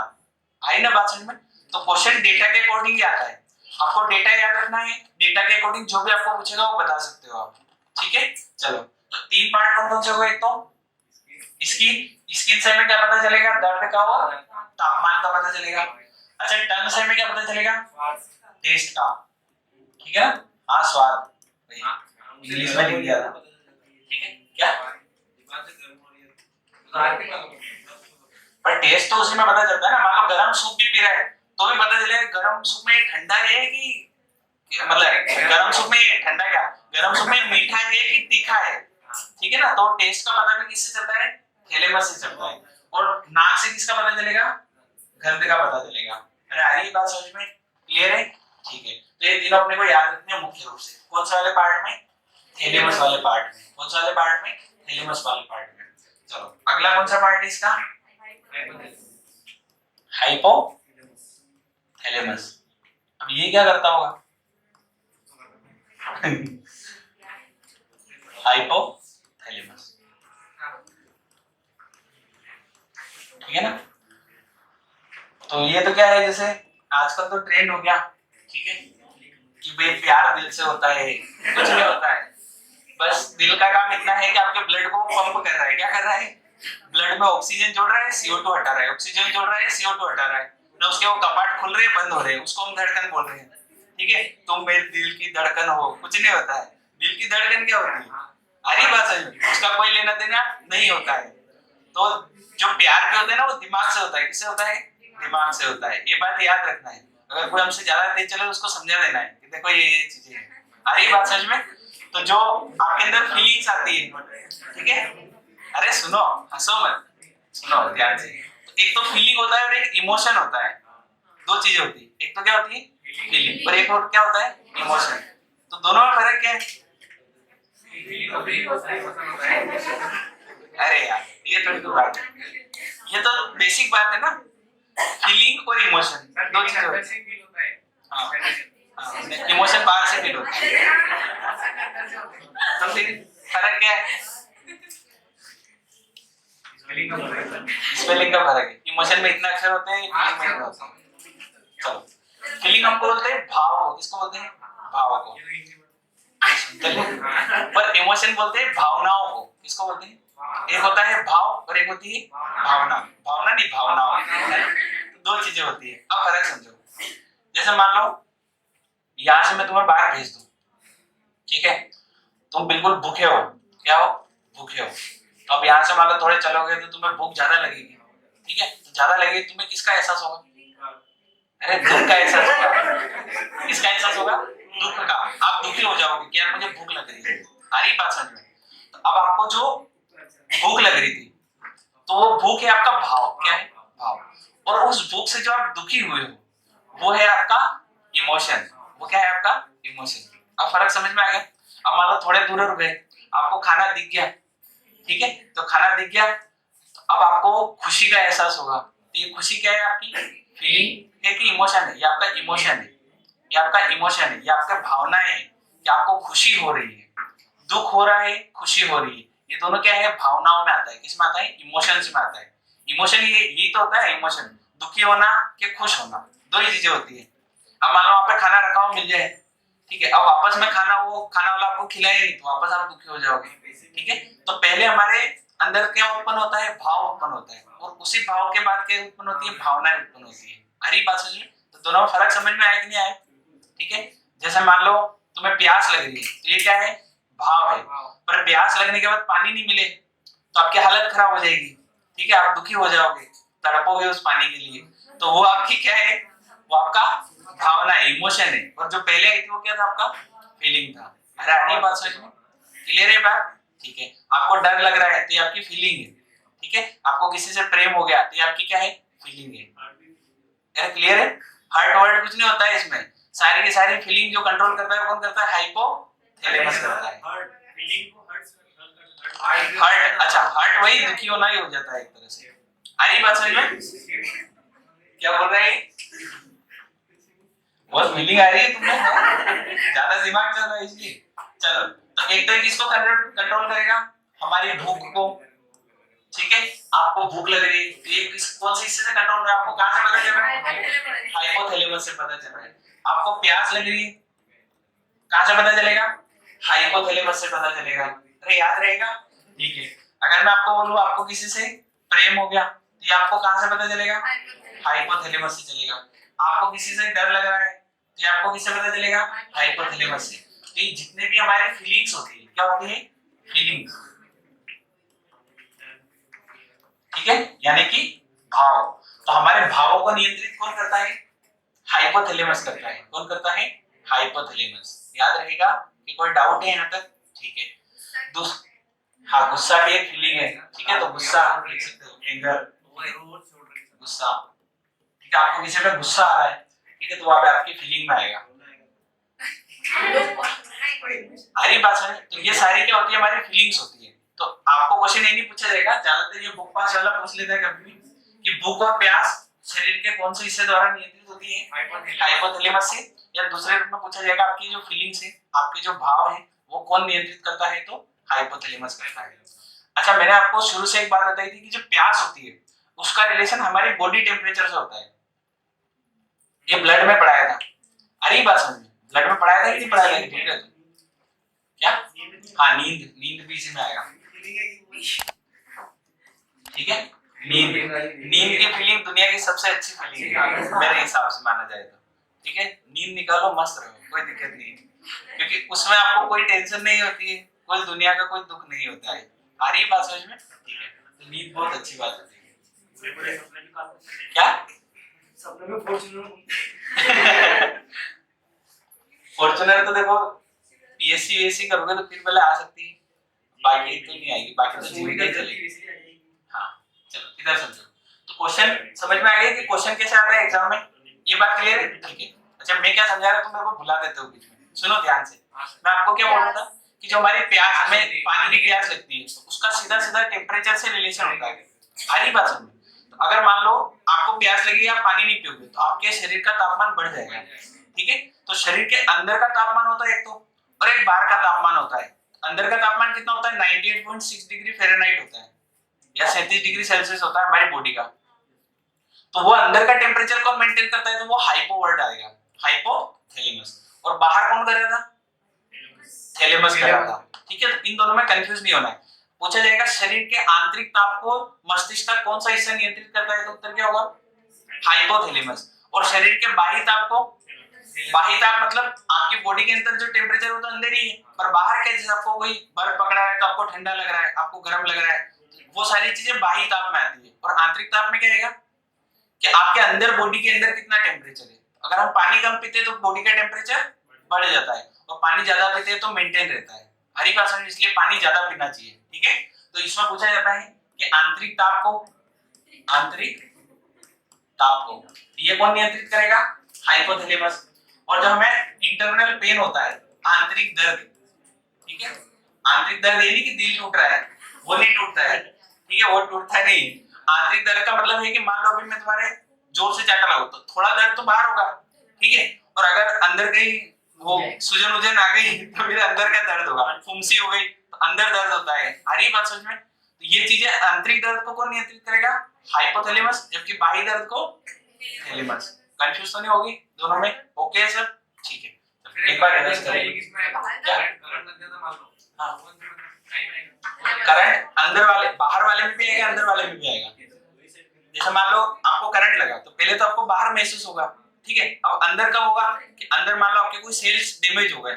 आई ना बात समझ में। तो क्वेश्चन डेटा के अकॉर्डिंग ही आता है, आपको डेटा याद रखना है, डेटा के अकॉर्डिंग जो भी आपको पूछेगा वो बता सकते हो आप, ठीक है। चलो तो 3 पार्ट कौन कौन से हुए, एक तो स्किन से हमें क्या पता चलेगा, दर्द का और तापमान का पता चलेगा। अच्छा टंग से हमें क्या पता चलेगा, टेस्ट का, ठीक है ना, हाँ स्वाद, इंग्लिश में लिख दिया था, ठीक है क्या, पर टेस्ट तो उसी में पता चलता है ना। मान लो गरम सूप भी पी रहा है तो भी पता चलेगा गरम सूप में ठंडा है कि मतलब गरम सूप में ठंडा क्या, गरम सूप में मीठा है कि तीखा है, ठीक है ना। तो टेस्ट का पता भी किससे चलता है, थैलेमस से चलता है। और नाक से किसका पता चलेगा, गंध का पता चलेगा। अरे आ रही है बात समझ में, क्लियर है, ठीक है। तो ये तीनों अपने को याद रखने हैं मुख्य रूप से। कौन से वाले पार्ट में, थैलेमस वाले पार्ट में। कौन से वाले पार्ट में, थैलेमस वाले पार्ट में। चलो अगला कौन सा पार्ट है इसका, हाइपो थैलेमस। अब ये क्या करता होगा हाइपो थैलेमस, ठीक है ना। तो ये तो क्या है, जैसे आजकल तो ट्रेंड हो गया, ठीक है, कि भाई प्यार दिल से होता है, कुछ नहीं होता है। बस दिल का काम इतना है कि आपके ब्लड को पंप कर रहा है। क्या कर रहा है, ब्लड में ऑक्सीजन जोड़ रहा है, CO2 हटा रहा है, ऑक्सीजन जोड़ रहा है, CO2 हटा रहा है। ना उसके वो कपाट खुल रहे हैं, बंद हो रहे हैं, उसको हम धड़कन बोल रहे हैं, ठीक है। तुम मेरे दिल की धड़कन हो, कुछ नहीं होता है। दिल की धड़कन क्या होती है, अरे बात समझ, उसका कोई लेना देना नहीं होता है। तो जो प्यार भी होता है ना, वो दिमाग से होता है। किससे होता है, दिमाग से होता है। ये बात याद रखना है। अगर कोई हमसे ज्यादा तेज चले तो उसको समझा देना है कि देखो ये चीजें हैं। आ रही बात समझ में। तो जो आपके अंदर फीलिंग्स आती है, ठीक है, अरे सुनो, हंसो मत, सुनो ध्यान से। तो एक तो फीलिंग होता है और एक इमोशन होता है। दो चीजें होती है, एक तो क्या होती है फीलिंग, और एक और क्या होता है इमोशन। तो दोनों में फर्क क्या है, अरे यार ये तो बात है, ये तो बेसिक बात है ना। फीलिंग और इमोशन दो चीजें होती है। हाँ, इमोशन बाहर से फील होता है, तो फिर फर्क क्या है, स्पेलिंग का फर्क है। इमोशन में इतना अक्षर होते हैं, फीलिंग में इतना होता है। चलो फीलिंग हमको बोलते हैं भाव को, किसको बोलते हैं, भाव को। पर इमोशन बोलते हैं भावनाओं को, किसको बोलते हैं, एक होता है भाव और एक होती है भावना। भावना नहीं, भावनाओं, दो चीजें होती है। अब फर्क समझो। जैसे मान लो यहां से मैं तुम्हें बाहर भेज दूं, ठीक है, तुम बिल्कुल भूखे हो, क्या हो, भूखे हो। तो अब यहाँ से मान लो थोड़े चलोगे तो तुम्हें भूख ज्यादा लगेगी, ठीक है। तो ज्यादा लगेगी, तुम्हें किसका एहसास होगा, अरे दुख का एहसास होगा। किसका एहसास होगा, दुख का। आप दुखी हो जाओगे कि यार मुझे भूख लग रही है। आ रही बात समझ में। तो अब आपको जो भूख लग रही थी, तो वो भूख है आपका भाव, क्या है, भाव। और उस भूख से जो आप दुखी हुए हो, वो है आपका इमोशन। वो क्या है आपका इमोशन। अब फर्क समझ में आ गया। अब मान लो थोड़े दूर रुक गए, आपको खाना दिख गया, ठीक है, तो खाना दिख गया, तो अब आपको खुशी का एहसास होगा। तो ये खुशी क्या है, आपकी फीलिंग है कि इमोशन है, ये आपका इमोशन है, ये आपका इमोशन है, ये आपका भावनाएं है कि आपको खुशी हो रही है, दुख हो रहा है, खुशी हो रही है। ये दोनों क्या है, भावनाओं में आता है। किसमें आता है, इमोशंस में आता है। इमोशन ये यही तो होता है इमोशन, दुखी होना कि खुश होना, दो ही चीजें होती है। अब मान लो वहां पे खाना रखा हो, मिल जाए, ठीक है, अब वापस में खाना, वो खाना वाला आपको खिलाए नहीं, तो वापस आप दुखी हो जाओगे, ठीक है। तो पहले हमारे अंदर क्या उत्पन्न होता है, भाव उत्पन्न होता है, और उसी भाव के बाद क्या उत्पन्न होती है, भावनाएं उत्पन्न होती है। हरी बात समझ में। तो दोनों में फर्क समझ में आया कि नहीं आया, ठीक है। जैसे मान लो तुम्हें प्यास लग रही है, तो ये क्या है, भाव है। पर प्यास लगने के बाद पानी नहीं मिले तो आपकी हालत खराब हो जाएगी, ठीक है, आप दुखी हो जाओगे, तड़पोगे उस पानी के लिए। तो वो आपकी क्या है, वो आपका भावना है, इमोशन है। और जो पहले आई थी वो क्या था, आपका फीलिंग था। अरे आ रही बात समझ में, क्लियर है बात, ठीक है। आपको डर लग रहा है तो ये आपकी फीलिंग है, ठीक है। आपको किसी से प्रेम हो गया तो ये आपकी क्या है, फीलिंग है। अरे क्लियर है। हर्ट वर्ड कुछ नहीं होता है इसमें, सारी की सारी फीलिंग जो कंट्रोल करता है, कौन करता है, हाइपोथैलेमस करता है। हर्ट, अच्छा हर्ट वही दुखी होना ही हो जाता है एक तरह से। आ रही बात समझ में, क्या बोल रहे हैं, बहुत फीलिंग आ रही है तुम्हें, ज्यादा दिमाग चल रहा है इसलिए। चलो तो एक तो किसको कंट्रोल करेगा, हमारी भूख को, ठीक है। आपको भूख लग रही है तो ये कौन से हिस्से से कंट्रोल हो रहा है, आपको कहां से पता चल रहा है, हाइपोथैलेमस से पता चल रहा है। आपको प्यास लग रही है, कहां से पता चलेगा, हाइपोथैलेमस से पता चलेगा। अरे याद रहेगा, ठीक है। अगर मैं आपको बोलूं आपको किसी से प्रेम हो गया, तो ये आपको कहां से पता चलेगा, हाइपोथैलेमस से चलेगा। आपको किसी से डर लग रहा है, तो ये आपको किससे पता चलेगा, हाइपोथैलेमस से। तो ये जितने भी हमारे फीलिंग्स होती है, क्या होती है, फीलिंग्स, ठीक है, यानी कि भाव। तो हमारे भावों को नियंत्रित कौन करता है, हाइपोथैलेमस करता है। कौन करता है? हाइपोथैलेमस। याद रहेगा कि कोई डाउट है यहाँ तक? ठीक है। हाँ, गुस्सा भी एक फीलिंग है, ठीक है, तो गुस्सा लिख सकते हो, एंगर, गुस्सा, ठीक है। आपको किसी पे गुस्सा आ रहा है, ठीक है, तो वहां पे आपकी फीलिंग में आएगा। हरी भाषा में तो ये सारी क्या होती है? हमारी फीलिंग्स होती है। तो आपको क्वेश्चन नहीं पूछा जाएगा, ज्यादातर ये बुक पास वाला पूछ लेता है कभी भी कि भूख और प्यास शरीर के कौन से हिस्से द्वारा नियंत्रित होती है? हाइपोथैलेमस से। या दूसरे रूप में पूछा जाएगा आपकी जो फीलिंग्स है, आपके जो भाव है, वो कौन नियंत्रित करता है? तो हाइपोथैलेमस करता है। अच्छा, मैंने आपको शुरू से एक बात बताई थी कि जो प्यास होती है उसका रिलेशन हमारी बॉडी टेम्परेचर से होता है। ये ब्लड में पढ़ाया था, हरी बात समझ में, ब्लड में पढ़ाया था कि नहीं पढ़ाया था? ठीक है, क्या? हाँ, नींद, नींद भी इसी में आएगा, ठीक है। नींद, नींद की फीलिंग दुनिया की सबसे अच्छी फीलिंग है मेरे हिसाब से माना जाए तो, ठीक है। नींद निकालो, मस्त रहो, कोई दिक्कत नहीं है, क्योंकि उसमें आपको कोई टेंशन नहीं होती है, कोई दुनिया का कोई दुख नहीं होता है। आ रही बात समझ में? ठीक है, तो नींद बहुत अच्छी बात होती है। क्या सपने में फॉर्च्यूनर फॉर्च्यूनर तो देखो पीएससी करोगे तो फिर पहले आ सकती है, बाकी तो नहीं आएगी, बाकी तो जिंदगी चलेगी। हाँ, चलो इधर समझो। तो क्वेश्चन समझ में आ गया कि क्वेश्चन कैसे आता है एग्जाम में? ये बात क्लियर है? ठीक है। अच्छा, मैं क्या समझा रहा हूं तुम मेरे को भुला देते हो बीच में, सुनो ध्यान से। मैं आपको क्या बोल रहा था कि जो हमारी प्यास, हमें पानी की प्यास लगती है, उसका सीधा सीधा टेम्परेचर से रिलेशन होता है। सारी बात समझो। तो अगर मान लो आपको प्यास लगी, आप पानी नहीं पियोगे तो आपके शरीर का तापमान बढ़ जाएगा, ठीक है। तो शरीर के अंदर का तापमान होता है एक तो, और एक बाहर का तापमान होता है। अंदर का तापमान कितना होता है? 98.6 डिग्री फ़ारेनहाइट होता है, या 37 डिग्री सेल्सियस होता है हमारी बॉडी का। तो वो अंदर का टेम्परेचर कौन मेंटेन करता है? तो वो हाइपो वर्ड आएगा, हाइपोथैलेमस। और बाहर कौन कर रहा था? थैलेमस कर रहा था, ठीक है। तो इन दोनों में कंफ्यूज नहीं होना है। पूछा जाएगा शरीर के आंतरिक ताप को मस्तिष्क का कौन सा हिस्सा नियंत्रित करता है? तो उत्तर क्या होगा? हाइपोथैलेमस। और शरीर के बाह्य ताप को, बाह्य ताप मतलब आपकी बॉडी के अंदर जो टेम्परेचर होता है अंदर ही है, पर बाहर क्या, जैसे आपको कोई बर्फ पकड़ा है तो आपको ठंडा लग रहा है, आपको गर्म लग रहा है, वो सारी चीजें बाह्य ताप में आती है। और आंतरिक ताप में क्या आएगा कि आपके अंदर बॉडी के अंदर कितना टेम्परेचर है। अगर हम पानी कम पीते हैं तो बॉडी का टेम्परेचर बढ़ जाता है, और पानी ज्यादा पीते हैं तो मेंटेन रहता है। हरी भाषा में इसलिए पानी ज्यादा पीना चाहिए, ठीक है। तो इसमें पूछा जाता है कि आंतरिक ताप को, आंतरिक ताप को ये कौन नियंत्रित करेगा? हाइपोथैलेमस। और जब हमें इंटरनल पेन होता है, आंतरिक दर्द, ठीक है, आंतरिक दर्द ये नहीं कि दिल टूट रहा है, वो नहीं टूटता है, ठीक है, वो टूटता नहीं। आंतरिक दर्द का मतलब है कि मान लो अभी मैं तुम्हारे जोर से चाटा लगाऊं तो थोड़ा दर्द तो बाहर होगा, ठीक है, और अगर अंदर कहीं वो सूजन उजन आ गई तो फिर अंदर का दर्द होगा, फुंसी हो गई तो अंदर दर्द होता है। हरी बात समझ में? तो ये चीजें, आंतरिक दर्द को कौन नियंत्रित करेगा? हाइपोथैलेमस, जबकि बाह्य दर्द को थैलेमस। कंफ्यूज तो नहीं होगी दोनों में? ओके है सर, ठीक है। एक बार रिवाइज करेंगे। हाँ, करंट अंदर वाले, बाहर वाले में भी आएगा, अंदर वाले में भी आएगा। जैसे मान लो आपको करंट लगा तो पहले तो आपको बाहर महसूस होगा, ठीक है। अब अंदर कब होगा कि अंदर मान लो आपके कोई सेल्स डैमेज हो गए,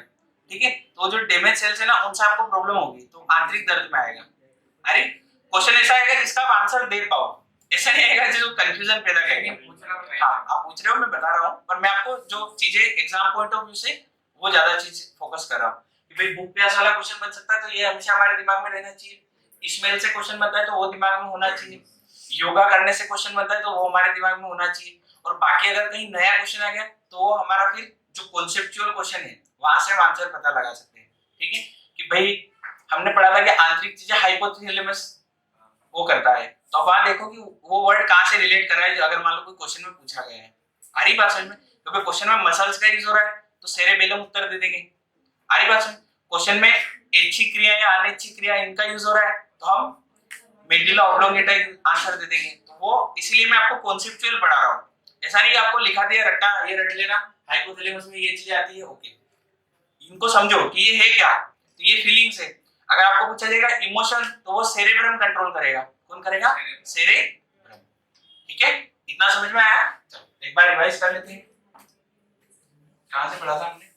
ठीक है, तो जो डैमेज सेल्स है ना उनसे आपको प्रॉब्लम होगी, तो आंतरिक दर्द में आएगा। अरे क्वेश्चन ऐसा आएगा जिसका आप आंसर दे पाओ, ऐसा नहीं आएगा जो कंफ्यूजन पैदा करेगा। हाँ, आप पूछ रहे हो, मैं बता रहा हूँ, पर मैं आपको जो चीजें एग्जाम पॉइंट ऑफ व्यू से वो ज्यादा चीज फोकस कर रहा हूँ कि भाई बुक प्यास वाला क्वेश्चन बन सकता है तो ये हमेशा हमारे दिमाग में रहना चाहिए। स्मेल से क्वेश्चन बनता है तो वो दिमाग में होना चाहिए। योगा करने से क्वेश्चन बनता है तो वो हमारे दिमाग में होना चाहिए। और बाकी अगर कहीं नया क्वेश्चन आ गया तो वो हमारा फिर जो कॉन्सेप्चुअल क्वेश्चन है वहां से हम आंसर पता लगा सकते हैं, ठीक है। कि भाई हमने पढ़ा था कि आंतरिक चीजें हाइपोथैलेमस वो करता है, तो अब वहां देखो कि वो वर्ड कहां से रिलेट कर रहा है, अगर मान लो कोई क्वेश्चन में पूछा गया है। आ रही बात समझ में? क्योंकि क्वेश्चन में मसल्स का यूज हो रहा है तो सेरेबेलम उत्तर दे देंगे। आ रही बात समझ? क्वेश्चन में ऐच्छिक क्रिया या अनैच्छिक क्रिया इनका यूज हो रहा है तो हम मेडुला ऑब्लोंगेटा आंसर दे देंगे। तो वो इसीलिए मैं आपको कॉन्सेप्चुअल पढ़ा रहा हूं, ऐसा नहीं कि आपको लिखा दिया रट्टा ये रट लेना हाइपोथैलेमस में ये चीज आती है, ओके। इनको समझो कि ये है क्या, तो ये फीलिंग्स है। अगर आपको पूछा जाएगा इमोशन तो वो सेरेब्रम कंट्रोल करेगा। कौन करेगा? सेरेब्रम, ठीक है। इतना समझ में आया? चलो एक बार रिवाइज कर लेते हैं। कहां से पढ़ा था हमने?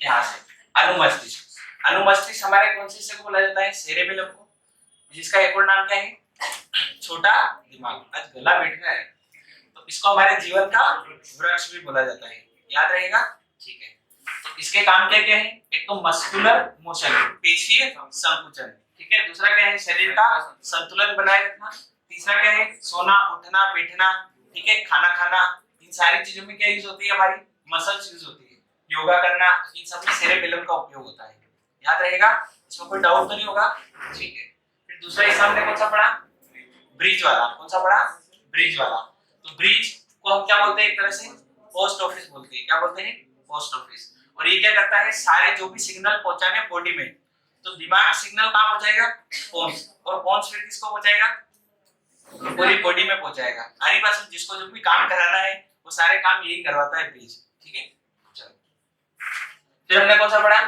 यहाँ से अनुमस्तिष्क। अनुमस्तिष्क हमारे कौन से हिस्से को बोला जाता है? सेरेबेलम को, जिसका एक और नाम क्या है? छोटा दिमाग। आज गला बैठ गया है तो इसको हमारे जीवन का वृक्ष भी बोला जाता है, याद रहेगा। ठीक है, तो इसके काम क्या क्या है? एक तो मस्कुलर मोशन, पेशीय संकुचन, ठीक है। दूसरा क्या है? शरीर का संतुलन बनाए रखना। तीसरा क्या है? सोना, उठना, बैठना, ठीक है, खाना खाना। इन सारी चीजों में क्या यूज होती है? हमारी मसल्स यूज होती है। योगा करना, इन सब में सेरेबेलम का उपयोग होता है, याद रहेगा। इसमें कोई डाउट तो नहीं होगा? ठीक है। फिर दूसरा हिस्सा हमने कौन सा पढ़ा? ब्रिज वाला। कौन सा पढ़ा? ब्रिज वाला। तो ब्रिज को हम क्या बोलते हैं? एक तरह से पोस्ट ऑफिस बोलते हैं। क्या बोलते हैं? Post office. और ये क्या करता है? सारे जो भी सिग्नल पहुंचाने बॉडी में, तो दिमाग सिग्नल कहां पहुंचाएगा? पोन्स, और पोन्स फिर किसको पहुंचाएगा? पूरी बॉडी में पहुंचाएगा। हरी बात, जिसको जो भी काम कराना है वो सारे काम यही करवाता है, ब्रिज, ठीक है। चलो, फिर हमने कौन सा पढ़ा?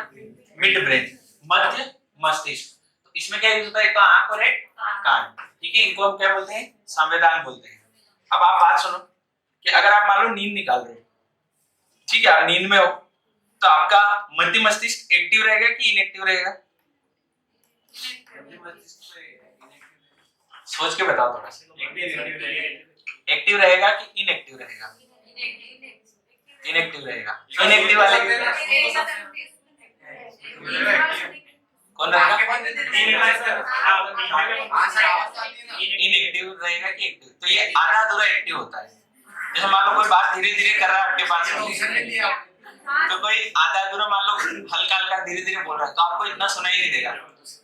मिड ब्रेन, मध्य मस्तिष्क। तो इसमें क्या यूज होता है? एक तो आंख और एक कान, ठीक है। इनको हम क्या बोलते हैं? संवेदन बोलते हैं। अब आप बात सुनो कि अगर आप मान लो नींद निकाल रहे हो, ठीक है, आप नींद में हो, तो आपका मध्य मस्तिष्क एक्टिव रहेगा कि इनएक्टिव रहेगा? सोच के बताओ थोड़ा सा। एक्टिव रहेगा कि इनएक्टिव रहेगा? इनएक्टिव रहेगा। इनएक्टिव वाले कौन रहेगा? इनएक्टिव रहेगा कि एक्टिव? तो ये आधा अधूरा एक्टिव होता है। जैसे मान लो कोई बात धीरे धीरे कर रहा है आपके पास, तो कोई आधा अधूरा मान लो हल्का हल्का धीरे धीरे बोल रहा है, तो आपको इतना सुनाई नहीं देगा।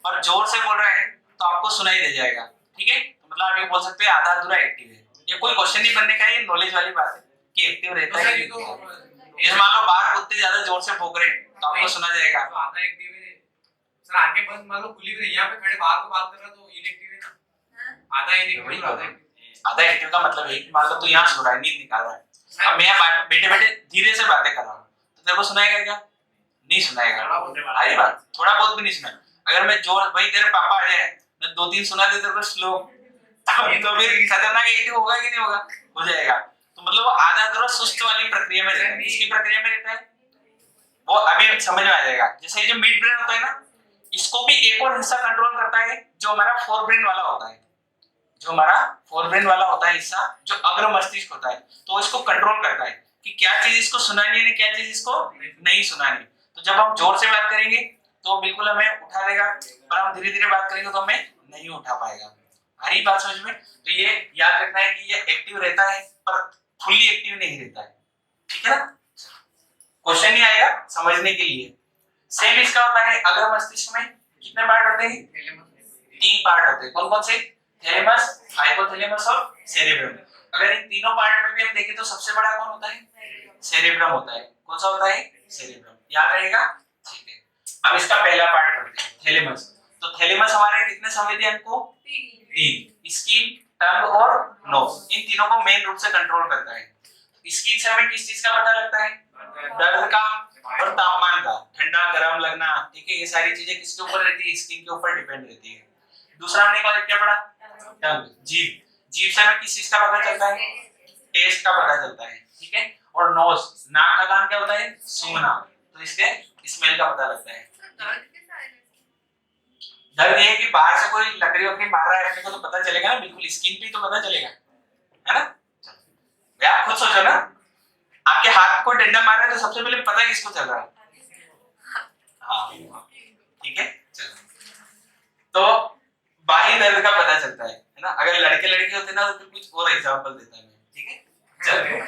और जोर से बोल रहा है तो आपको सुनाई दे जाएगा, ठीक है। तो मतलब आप ये बोल सकते हैं आधा अधूरा एक्टिव है। ये कोई क्वेश्चन नहीं बनने का, ये नॉलेज वाली बात है कि एक्टिव रहता है। जैसे मान लो बाहर कुत्ते ज्यादा जोर से भौंक रहे हैं तो आपको सुना जाएगा, तो आधा एक्टिव है सर। आंखें बंद मान लो खुली हुई, यहाँ पे खड़े बाहर को बात कर रहा तो इनएक्टिव है ना। आधा इनएक्टिव, आधा एक्टिव का मतलब है मान लो तू यहाँ सो रहा है, नींद निकाल रहा है, अब मैं बैठे बैठे धीरे से बातें कर रहा हूँ, तो तेरे को सुनाएगा क्या? नहीं सुनाएगा। अरे बात थोड़ा बहुत भी नहीं सुना। अगर मैं जोर, भाई तेरे पापा आ जाए, मैं दो तीन सुना दे तेरे को स्लो, तो फिर खतरनाक एक्टिव होगा कि नहीं होगा? हो जाएगा। तो मतलब वो आधा अधूरा सुस्त वाली प्रक्रिया में रहता है। इसकी प्रक्रिया में रहता है, वो अभी समझ में आ जाएगा। जैसे ये जो मिड ब्रेन होता है ना, इसको भी एक और हिस्सा कंट्रोल करता है जो हमारा फोर ब्रेन वाला होता है। जो हमारा फोर ब्रेन वाला होता है हिस्सा, जो अग्र मस्तिष्क होता है, तो इसको कंट्रोल करता है कि क्या चीज इसको सुनानी है, क्या चीज इसको नहीं सुनानी। तो जब हम जोर से बात करेंगे तो बिल्कुल हमें उठा देगा, और हम धीरे धीरे बात करेंगे तो हमें नहीं उठा पाएगा। हरी बात समझ में? तो ये याद रखना है कि ये एक्टिव रहता है पर फुल्ली एक्टिव नहीं रहता है, ठीक है ना। क्वेश्चन नहीं आएगा समझने के लिए। सेम इसका होता है अग्र मस्तिष्क में कितने पार्ट होते हैं? 3 पार्ट होते हैं। कौन कौन से? थैलेमस, हाइपोथैलेमस और सेरेब्रम। अगर इन तीनों पार्ट में भी हम देखें तो सबसे बड़ा कौन होता है? सेरेब्रम होता है। कौन सा होता है? सेरेब्रम। याद रहेगा, ठीक है। अब इसका पहला पार्ट करते हैं, थैलेमस। तो थैलेमस हमारे कितने संवेदी अंग को? 3। स्किन, टंग और नोज, इन तीनों को मेन रूप से कंट्रोल करता है। स्किन से हमें किस चीज का पता लगता है? दर्द का और तापमान का, ठंडा गर्म लगना, ठीक है। ये सारी चीजें किसके ऊपर रहती है? स्किन के ऊपर डिपेंड रहती है। दूसरा हमने क्या पढ़ा? टंग, जीभ। जीभ से हमें किस चीज का पता चलता है? टेस्ट का पता चलता है, ठीक है। और नोज, नाक का काम क्या होता है? सूंघना, तो इसके स्मेल का पता लगता है। दर्द ये है कि बाहर से कोई लकड़ी वकड़ी मार रहा है अपने को तो पता चलेगा ना, बिल्कुल स्किन पे तो पता चलेगा, है ना। भाई आप खुद सोचो ना, आपके हाथ को डंडा मार रहा है तो सबसे पहले पता किसको चल रहा है? हाँ, ठीक है। चलो, तो बाही दर्द का पता चलता है ना। अगर लड़के लड़के होते ना तो कुछ और एग्जांपल देता मैं, ठीक है। चलो,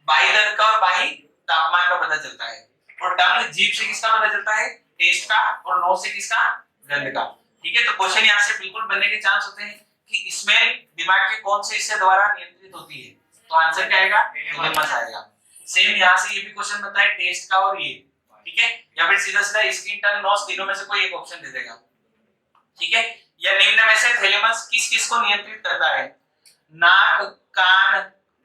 बाही दर्द का और बाही तापमान का पता चलता है। और टंग, जीभ से किसका पता चलता है? टेस्ट का। और नोज से किसका? गंध का, ठीक है। तो क्वेश्चन यहाँ से बिल्कुल बनने के चांस होते हैं कि स्मेल दिमाग के कौन से हिस्से द्वारा नियंत्रित होती है? तो आंसर क्या आएगा? थैलेमस आएगा। सेम यहाँ से ये भी क्वेश्चन बनता है टेस्ट का और ये, ठीक है। या फिर सीधा सीधा स्किन, टंग, नोज, तीनों में से कोई एक ऑप्शन दे देगा, ठीक है। या निम्न में से थैलेमस किस किस को नियंत्रित करता है? नाक, कान,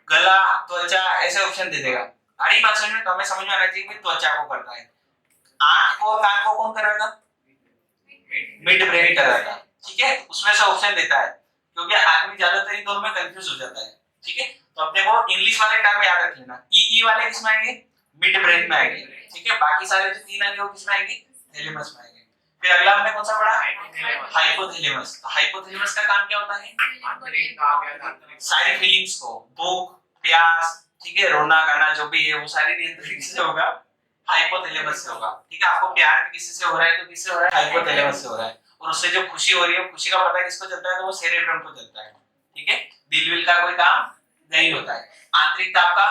गला, त्वचा, ऐसे ऑप्शन दे देगा। हरी बात समझ में? तो हमें समझ में आना चाहिए कि त्वचा को करता है। आंख को और कान को कौन कर रहा था? मिड ब्रेन कर रहा था, ठीक है। उसमें से ऑप्शन देता है, क्योंकि आदमी ज्यादातर इन दोनों में कंफ्यूज हो जाता है, ठीक है। तो अपने को इंग्लिश वाले टर्म याद रख लेना। ई वाले किसमें आएंगे? मिड ब्रेन में आएंगे, ठीक है। बाकी सारे जो 3 आएंगे वो किसमें आएंगे? थैलेमस में आएंगे। फिर अगला हमने कौन सा पढ़ा? हाइपोथैलेमस। तो हाइपोथैलेमस का काम क्या होता है? सारी फीलिंग्स को, भूख, प्यास, ठीक है, रोना गाना जो भी है वो सारी नियंत्रित किससे होगा? हाइपोथैलेमस से होगा। ठीक है, आपको प्यार भी किसी से हो रहा है तो किससे हो रहा है? हाइपोथैलेमस से हो रहा है। और उससे जो खुशी हो रही है, खुशी का पता किसको चलता है? तो वो सेरेब्रम को चलता है। ठीक है, दिल विल का कोई काम नहीं होता है। आंतरिक ताप का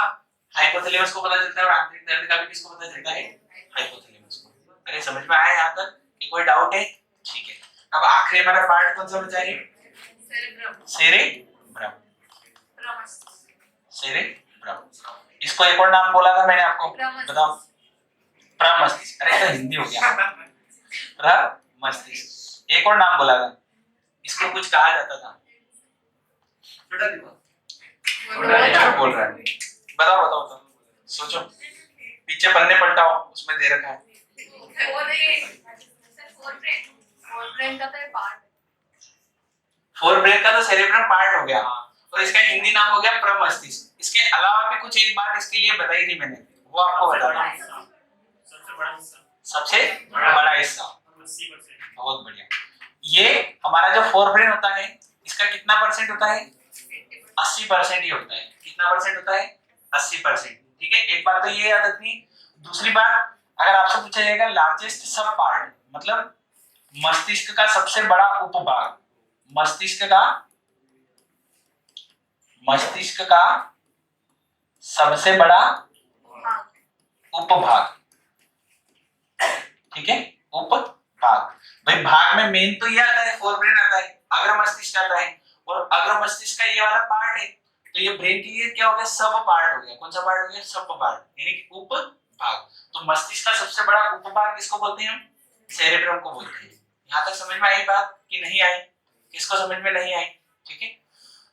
हाइपोथैलेमस को पता चलता है और आंतरिक दर्द का भी किसको पता चलता है? हाइपोथैलेमस को। अरे समझ में आया यहाँ तक कि कोई डाउट है? ठीक है, अब आखिरी हमारा पार्ट कौन सा बचा है? सेरेब्रम। सेरेब्रम, इसको एक और नाम बोला था मैंने आपको, बताओ। प्रमस्तिष्क। अरे तो हिंदी हो गया, प्रमस्तिष्क। एक और नाम बोला था, इसको कुछ कहा जाता था। छोटा दिमाग बोल रहा है, बताओ बताओ बताओ, सोचो, पीछे पन्ने पलटाओ, उसमें दे रखा है। फोरब्रेन का तो सेरेब्रम पार्ट हो गया और इसका हिंदी नाम हो गया प्रमस्तिष्क। इसके अलावा भी कुछ एक बात इसके लिए बताई थी मैंने, वो आपको बताना है। सबसे बड़ा हिस्सा, 80%। बहुत बढ़िया। ये हमारा जो फोरब्रेन होता है, इसका कितना परसेंट होता है? 80% ही होता है। कितना परसेंट होता है? 80%। ठीक है, एक बात तो ये याद रखनी। दूसरी बात, अगर आपसे पूछा जाएगा लार्जेस्ट सब पार्ट, मतलब मस्तिष्क का सबसे बड़ा उपभाग, मस्तिष्क का सबसे बड़ा उपभाग, ठीक है, उपभाग। भाई भाग में मेन तो ये आता है, फोरब्रेन आता है, अग्र मस्तिष्क आता है, और अग्र मस्तिष्क का ये वाला पार्ट है, तो ये ब्रेन के लिए क्या हो गया? सब पार्ट हो गया। कौन सा पार्ट हो गया? सब पार्ट, यानी कि उपभाग। तो मस्तिष्क का सबसे बड़ा उपभाग किसको बोलते हैं हम? सेरेब्रम को बोलते हैं। यहाँ तक समझ में आई बात कि नहीं आई? किसको समझ में नहीं आई? ठीक है,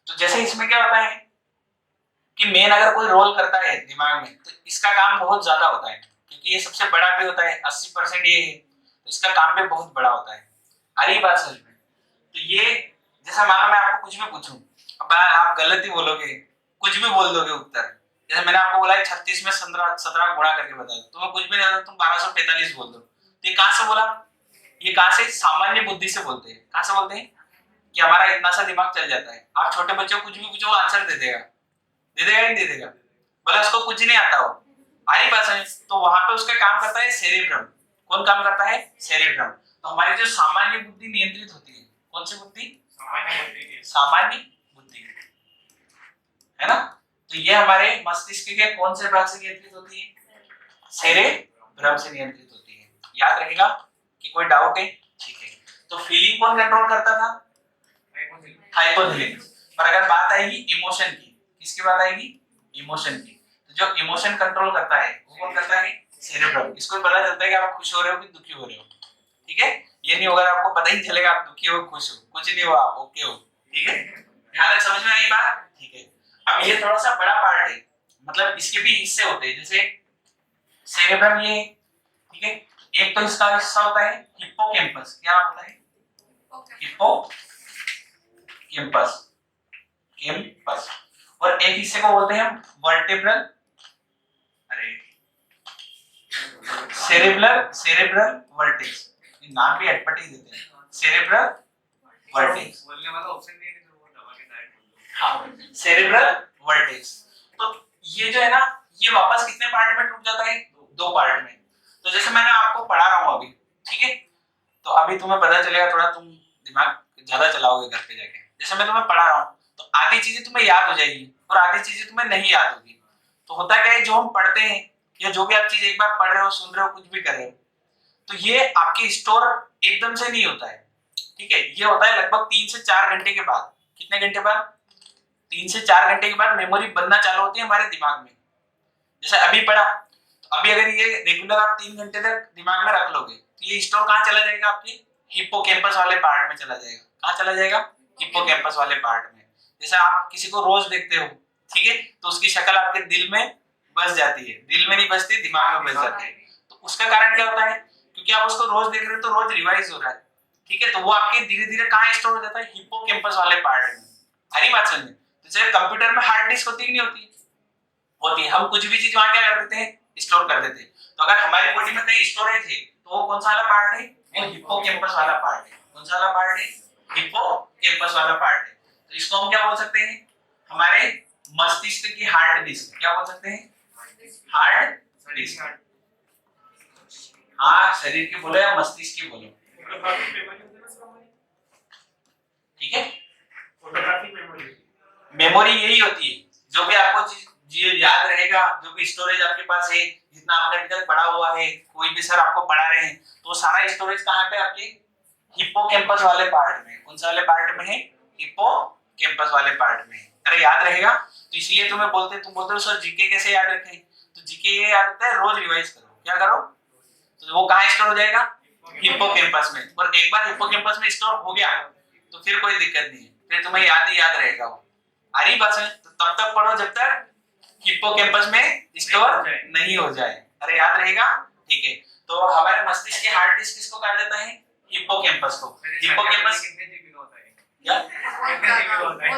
तो जैसे इसमें क्या होता है कि मेन अगर कोई रोल करता है दिमाग में, तो इसका काम बहुत ज्यादा होता है, क्योंकि ये सबसे बड़ा भी होता है, 80% ये है, तो इसका काम भी बहुत बड़ा होता है। आ रही बात समझ में? तो ये जैसा मानो मैं आपको कुछ भी पूछूं, अब आप गलत ही बोलोगे, कुछ भी बोल दोगे उत्तर। जैसे मैंने आपको बोला 36 में 17 गुणा करके बता दो, तो मैं कुछ भी नहीं, तुम 1245 बोल दो, तो ये कहां से बोला? ये कहां से? सामान्य बुद्धि से बोलते हैं। कहां से बोलते हैं? कि हमारा इतना सा दिमाग चल जाता है। आप छोटे बच्चों को कुछ भी पूछो, वो आंसर दे देगा, दे देगा नहीं दे देगा? भले उसको कुछ नहीं आता हो, आ रही बात समझ? तो वहां पे उसका काम करता है सेरेब्रम। कौन काम करता है? सेरेब्रम। तो हमारी जो सामान्य बुद्धि नियंत्रित होती है, कौन सी बुद्धि? सामान्य बुद्धि, है ना? तो ये हमारे मस्तिष्क के कौन से भाग से नियंत्रित होती है? सेरेब्रम से नियंत्रित होती है। याद रहेगा कि कोई डाउट है? ठीक है, तो फीलिंग कौन कंट्रोल करता था? हाइपोथैलेमस। पर अगर बात आएगी इमोशन की, किसकी बात आएगी? इमोशन की, तो जो इमोशन कंट्रोल करता है वो कौन करता है? सेरेब्रम। इसको पता चलता है कि आप खुश हो रहे हो कि दुखी हो रहे हो। ठीक है, ये नहीं होगा आपको पता ही नहीं चलेगा आप दुखी हो खुश हो, कुछ नहीं हुआ, आप ओके हो। ठीक है, यहाँ तक समझ में आई बात? ठीक है, अब ये थोड़ा सा बड़ा पार्ट है, मतलब इसके भी हिस्से होते हैं, जैसे सेरेब्रम ये, ठीक है, एक तो इसका हिस्सा होता है हिप्पोकैम्पस। क्या होता है? Hippocampus, campus. और एक हिस्से को बोलते हैं वर्टेब्रल, अरे सेरेब्रल वर्टेक्स। ये नाम भी अटपटी देते हैं, सेरेब्रल वर्टेक्स। बोलने वाला ऑप्शन नहीं है तो वो दबा के डायरेक्ट बोल दो। हाँ, सेरेब्रल वर्टेक्स। तो ये जो है ना, ये वापस कितने पार्ट में टूट जाता है? दो पार्ट में। तो जैसे मैंने आपको पढ़ा रहा हूँ अभी, ठीक है, तो अभी तुम्हें पता चलेगा, थोड़ा तुम दिमाग ज्यादा चलाओगे घर पे जाके। जैसे मैं तुम्हें पढ़ा रहा हूँ, तो आधी चीजें तुम्हें याद हो जाएगी और आधी चीजें तुम्हें नहीं याद होगी। तो होता क्या है, जो हम पढ़ते हैं या जो भी आप चीज एक बार पढ़ रहे हो, सुन रहे हो, कुछ भी कर रहे हो, तो ये आपके स्टोर एकदम से नहीं होता है। ठीक है, ये होता है लगभग 3 से 4 घंटे के बाद। कितने घंटे बाद? 3 से 4 घंटे के बाद मेमोरी बनना चालू होती है हमारे दिमाग में। जैसे अभी पढ़ा, तो अभी अगर ये रेगुलर आप 3 घंटे तक दिमाग में रख लोगे, तो ये स्टोर कहाँ चला जाएगा? आपके हिप्पोकैम्पस वाले पार्ट में चला जाएगा। कहाँ चला जाएगा? हिप्पोकैम्पस वाले पार्ट में। जैसे आप किसी को रोज देखते हो, ठीक है, तो उसकी शक्ल आपके दिल में बस जाती है, दिल में नहीं बसती, दिमाग में बस जाती है। तो उसका कारण क्या होता है? क्योंकि आप उसको रोज देख रहे हो, तो रोज रिवाइज हो रहा है। ठीक है, तो वो आपके धीरे धीरे कहाँ स्टोर हो जाता है? हिप्पोकैम्पस वाले पार्ट में। हरी बात समझे? जैसे कंप्यूटर में हार्ड डिस्क होती कि नहीं होती? होती है। हम कुछ भी चीज वहां क्या कर देते हैं? स्टोर कर देते हैं। तो अगर हमारी बॉडी में कहीं स्टोरेज है, तो वो कौन सा वाला पार्ट है? वो हिप्पोकैम्पस वाला पार्ट है। कौन सा वाला पार्ट है? हिप्पोकैम्पस वाला पार्ट है। तो इसको हम क्या बोल सकते हैं? हमारे मस्तिष्क की हार्ड डिस्क, क्या बोल सकते हैं? Hard disk. हाँ, शरीर की बोलो या मस्तिष्क की बोलो, ठीक है। फोटोग्राफिक मेमोरी, मेमोरी यही होती है, जो भी आपको चीज याद रहेगा, जो भी स्टोरेज आपके पास है, जितना आपने अभी तक पढ़ा हुआ है, कोई भी सर आपको पढ़ा रहे हैं, तो सारा स्टोरेज कहाँ पे? आपके हिप्पोकैम्पस वाले पार्ट में। कौन सा वाले पार्ट में है? हिप्पोकैम्पस वाले पार्ट में। अरे याद रहेगा, तो इसलिए तुम बोलते हो सर जीके कैसे याद रखें? तो जीके ये याद रखता है, रोज रिवाइज करो। क्या करो? तो वो कहाँ स्टोर हो जाएगा? हिप्पोकैम्पस में। और एक बार हिप्पोकैम्पस में स्टोर हो गया तो फिर कोई दिक्कत नहीं है, फिर तुम्हें याद ही याद रहेगा वो। आ रही बात है? तो तब तक पढ़ो जब तक हिप्पोकैम्पस में स्टोर नहीं हो जाए। अरे याद रहेगा, ठीक है। तो हमारे मस्तिष्क की हार्ड डिस्क किसको कहा जाता है? हिप्पोकैम्पस को। हिप्पोकैम्पस कितने जीबी का होता है? क्या? कितने जीबी का होता है?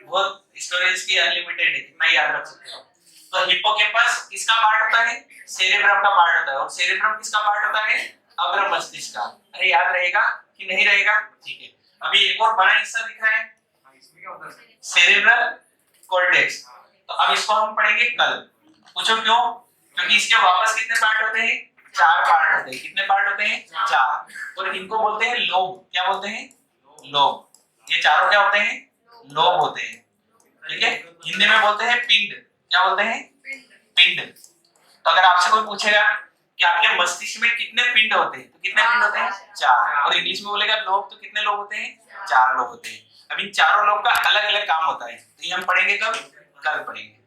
वो स्टोरेज की अनलिमिटेड है, कितना याद रख सकते हो। तो हिप्पोकैम्पस किसका पार्ट होता है? सेरेब्रम का पार्ट होता है। और सेरेब्रम किसका पार्ट होता है? अग्र मस्तिष्क का। अरे याद रहेगा कि नहीं रहेगा? ठीक है। अभी एक और बड़ा हिस्सा दिख रहा है, इसमें क्या होता है? Cerebral cortex. तो अब इसको हम पढ़ेंगे कल। पूछो क्यों? क्योंकि इसके वापस कितने पार्ट होते हैं? 4 पार्ट होते हैं। कितने पार्ट होते हैं? 4। और इनको बोलते हैं लोब। क्या बोलते हैं? लोब। ये चारों क्या होते हैं? लोब होते हैं, ठीक है। हिंदी में बोलते हैं पिंड। क्या बोलते हैं? पिंड। तो अगर आपसे कोई पूछेगा कि आपके मस्तिष्क में कितने पिंड होते हैं, तो कितने पिंड होते हैं? 4। और इंग्लिश में बोलेगा लोब, तो कितने लोब होते हैं? 4 लोब होते हैं। अब इन चारों लोब का अलग अलग काम होता है, तो ये हम पढ़ेंगे कब? कल पढ़ेंगे।